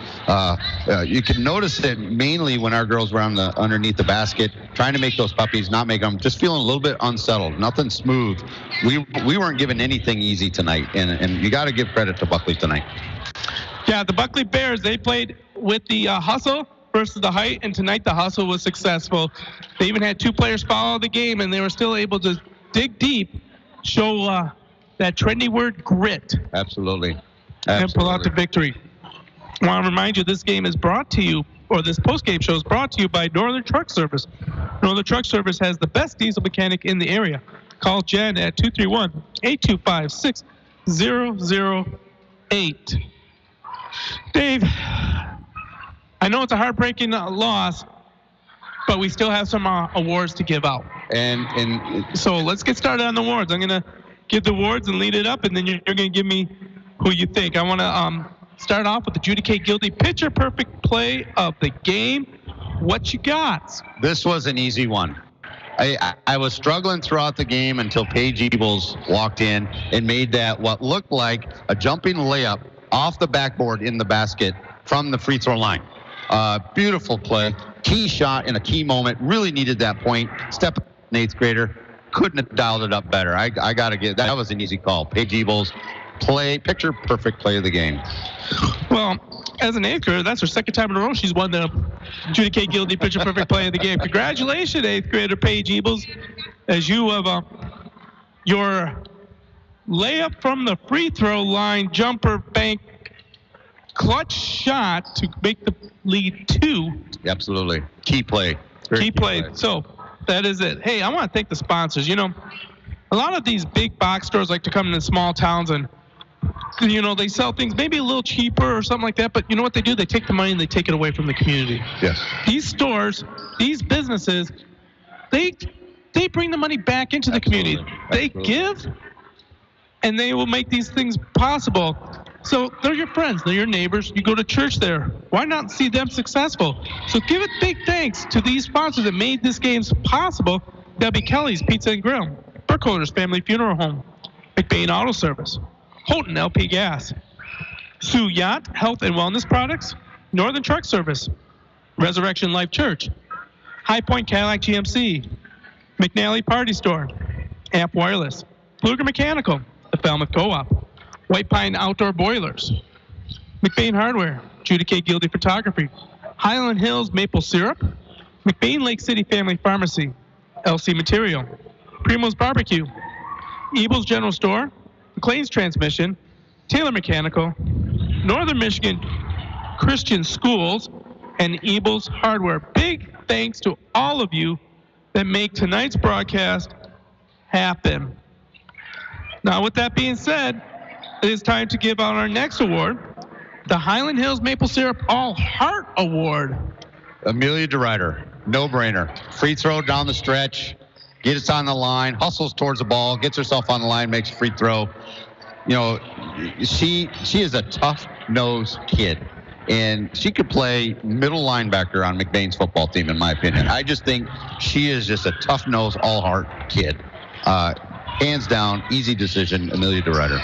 You can notice it mainly when our girls were underneath the basket, trying to make those puppies, not make them, just feeling a little bit unsettled, nothing smooth. We weren't given anything easy tonight, and you got to give credit to Buckley tonight. Yeah, the Buckley Bears, they played with the hustle versus the height, and tonight the hustle was successful. They even had 2 players follow the game, and they were still able to dig deep, show that trendy word grit. Absolutely. And pull out the victory. I want to remind you, this game is brought to you, or this post-game show is brought to you by Northern Truck Service. Northern Truck Service has the best diesel mechanic in the area. Call Jen at 231-825-6008. Dave, I know it's a heartbreaking loss, but we still have some awards to give out. And so let's get started on the awards. I'm going to give the awards and lead it up, and then you're going to give me who you think. I want to start off with the Judy K. Gildy Picture Perfect Play of the Game. What you got? This was an easy one. I was struggling throughout the game until Paige Ebles walked in and made that what looked like a jumping layup off the backboard in the basket from the free throw line. Beautiful play. Key shot in a key moment. Really needed that point. Step up, an 8th grader. Couldn't have dialed it up better. I got to get that. Was an easy call. Paige Ebles, picture perfect play of the game. Well, as an 8th grader, that's her 2nd time in a row she's won the Judy K. Gildy Picture Perfect Play of the Game. Congratulations, 8th grader Paige Ebles, as you have your layup from the free throw line, jumper bank, clutch shot to make the lead 2. Absolutely. Key play. Key play. So that is it. Hey, I want to thank the sponsors. You know, a lot of these big box stores like to come into small towns and, you know, they sell things maybe a little cheaper or something like that. But you know what they do? They take the money and they take it away from the community. Yes. These stores, these businesses, they bring the money back into the community. They give, and they will make these things possible. So they're your friends, they're your neighbors. You go to church there. Why not see them successful? So give it big thanks to these sponsors that made this game possible. That'll be Kelly's Pizza and Grill, Burkholder's Family Funeral Home, McBain Auto Service, Holton LP Gas, Sioux Yacht Health and Wellness Products, Northern Truck Service, Resurrection Life Church, High Point Cadillac GMC, McNally Party Store, Amp Wireless, Bluger Mechanical, the Falmouth Co-op, White Pine Outdoor Boilers, McBain Hardware, Judy K. Gildy Photography, Highland Hills Maple Syrup, McBain Lake City Family Pharmacy, LC Material, Primo's Barbecue, Ebles General Store, McLean's Transmission, Taylor Mechanical, Northern Michigan Christian Schools, and Ebles Hardware. Big thanks to all of you that make tonight's broadcast happen. Now, with that being said, it is time to give out our next award, the Highland Hills Maple Syrup All Heart Award. Amelia DeRuyter, no-brainer. Free throw down the stretch, gets on the line, hustles towards the ball, gets herself on the line, makes a free throw. You know, she is a tough-nosed kid, and she could play middle linebacker on McBain's football team, in my opinion. I just think she is just a tough-nosed, all-heart kid. Hands down, easy decision, Amelia DeRuyter.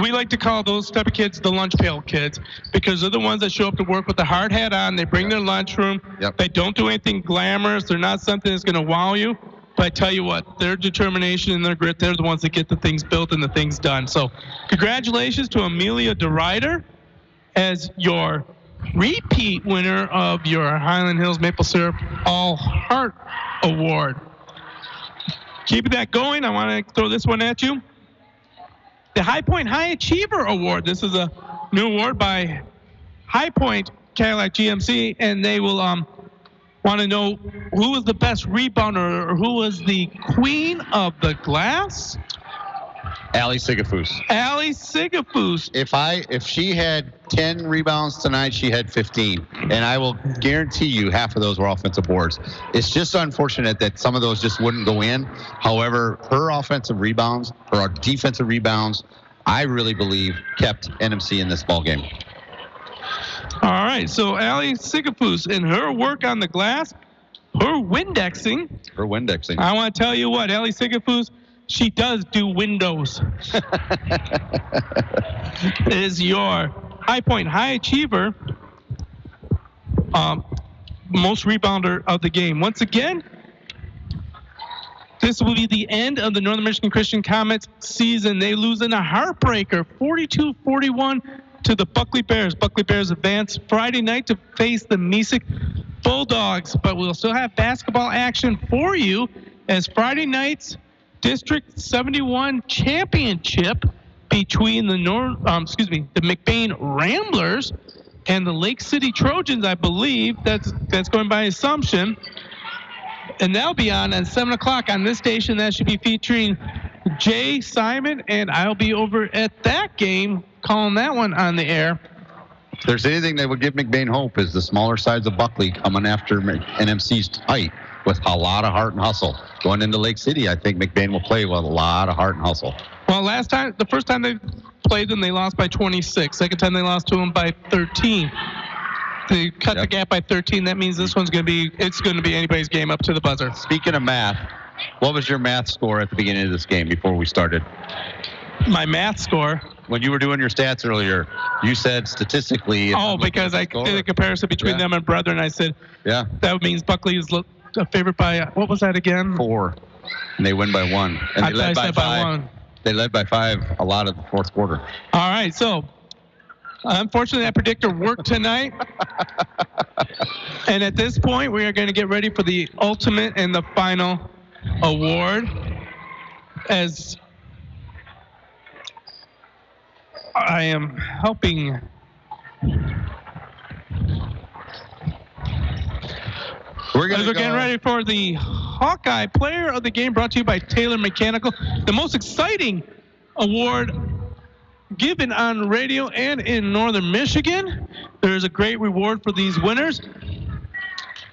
We like to call those type of kids the lunch pail kids, because they're the ones that show up to work with the hard hat on. They bring their lunchroom. Yep. They don't do anything glamorous. They're not something that's going to wow you. But I tell you what, their determination and their grit, they're the ones that get the things built and the things done. So congratulations to Amelia DeRuyter as your repeat winner of your Highland Hills Maple Syrup All Heart Award. Keeping that going, I want to throw this one at you. The High Point High Achiever Award. This is a new award by High Point Cadillac GMC, and they will want to know who was the best rebounder or who was the queen of the glass. Allie Sigafus. Allie Sigafus. If she had 10 rebounds tonight, she had 15. And I will guarantee you half of those were offensive boards. It's just unfortunate that some of those just wouldn't go in. However, her offensive rebounds, her defensive rebounds, I really believe kept NMC in this ball game. All right, so Allie Sigafus and her work on the glass her Windexing. I want to tell you what, Ellie Sigafus, she does do windows. Is your High Point High Achiever, most rebounder of the game. Once again, this will be the end of the Northern Michigan Christian Comets season. They lose in a heartbreaker, 42-41 to the Buckley Bears. Buckley Bears advance Friday night to face the Mesick Bulldogs, but we'll still have basketball action for you as Friday night's District 71 championship between the McBain Ramblers and the Lake City Trojans, I believe. That's going by assumption. And that'll be on 7 o'clock on this station. That should be featuring Jay Simon, and I'll be over at that game calling that one on the air. If there's anything that would give McBain hope is the smaller sides of Buckley coming after NMC's tight with a lot of heart and hustle. Going into Lake City, I think McBain will play with a lot of heart and hustle. Well, the first time they played them, they lost by 26. Second time they lost to them by 13. They cut the gap by 13. That means this one's going to be anybody's game up to the buzzer. Speaking of math, what was your math score at the beginning of this game before we started? My math score? When you were doing your stats earlier, you said statistically. Because I did a comparison between them and Brethren. I said, that means Buckley is a favorite by, what was that again? 4. And they win by 1. And they led by 5. They led by 5 a lot of the fourth quarter. All right, so unfortunately, that predictor worked tonight. And at this point, we are going to get ready for the ultimate and the final award. As I am helping we're getting ready for the Hawkeye Player of the Game, brought to you by Taylor Mechanical. The most exciting award given on radio and in Northern Michigan. There's a great reward for these winners.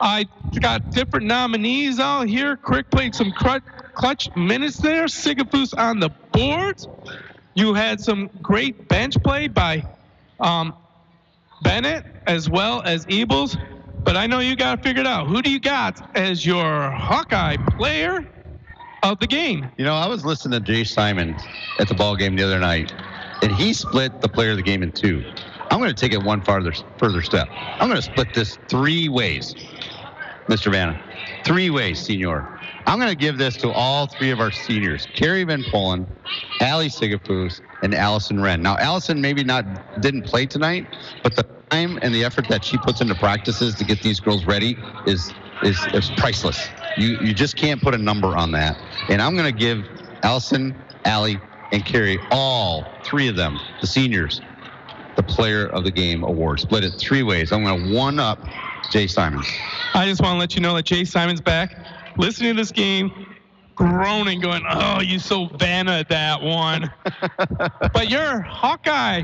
I got different nominees out here. Crick played some clutch minutes there. Sigafus on the boards. You had some great bench play by Bennett as well as Ebles. But I know you got to figure it out. Who do you got as your Hawkeye Player of the Game? You know, I was listening to Jay Simon at the ball game the other night, and he split the Player of the Game in 2. I'm going to take it one further step. I'm going to split this 3 ways, Mr. Vanna. 3 ways, Senior. I'm going to give this to all 3 of our seniors: Carrie Van Polen, Allie Sigafus, and Allison Wren. Now, Allison didn't play tonight, but the time and the effort that she puts into practices to get these girls ready is priceless. You just can't put a number on that. And I'm going to give Allison, Allie, and Carrie, all 3 of them, the seniors, the Player of the Game award. Split it 3 ways. I'm going to one-up Jay Simon. I just want to let you know that Jay Simon's back, listening to this game, groaning, going, "Oh, you so Vanna at that one." But your Hawkeye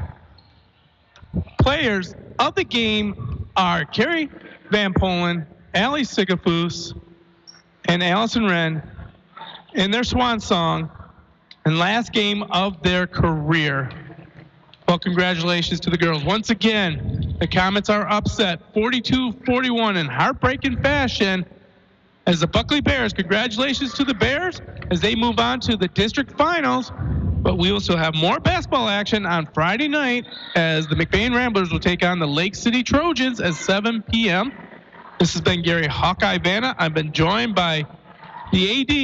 players of the game are Carrie Van Polen, Allie Sigafus, and Allison Wren in their swan song and last game of their career. Well, congratulations to the girls. Once again, the Comets are upset 42-41 in heartbreaking fashion as the Buckley Bears. Congratulations to the Bears as they move on to the district finals. But we also have more basketball action on Friday night as the McBain Ramblers will take on the Lake City Trojans at 7 p.m. This has been Gary Hawkeye Vanna. I've been joined by the AD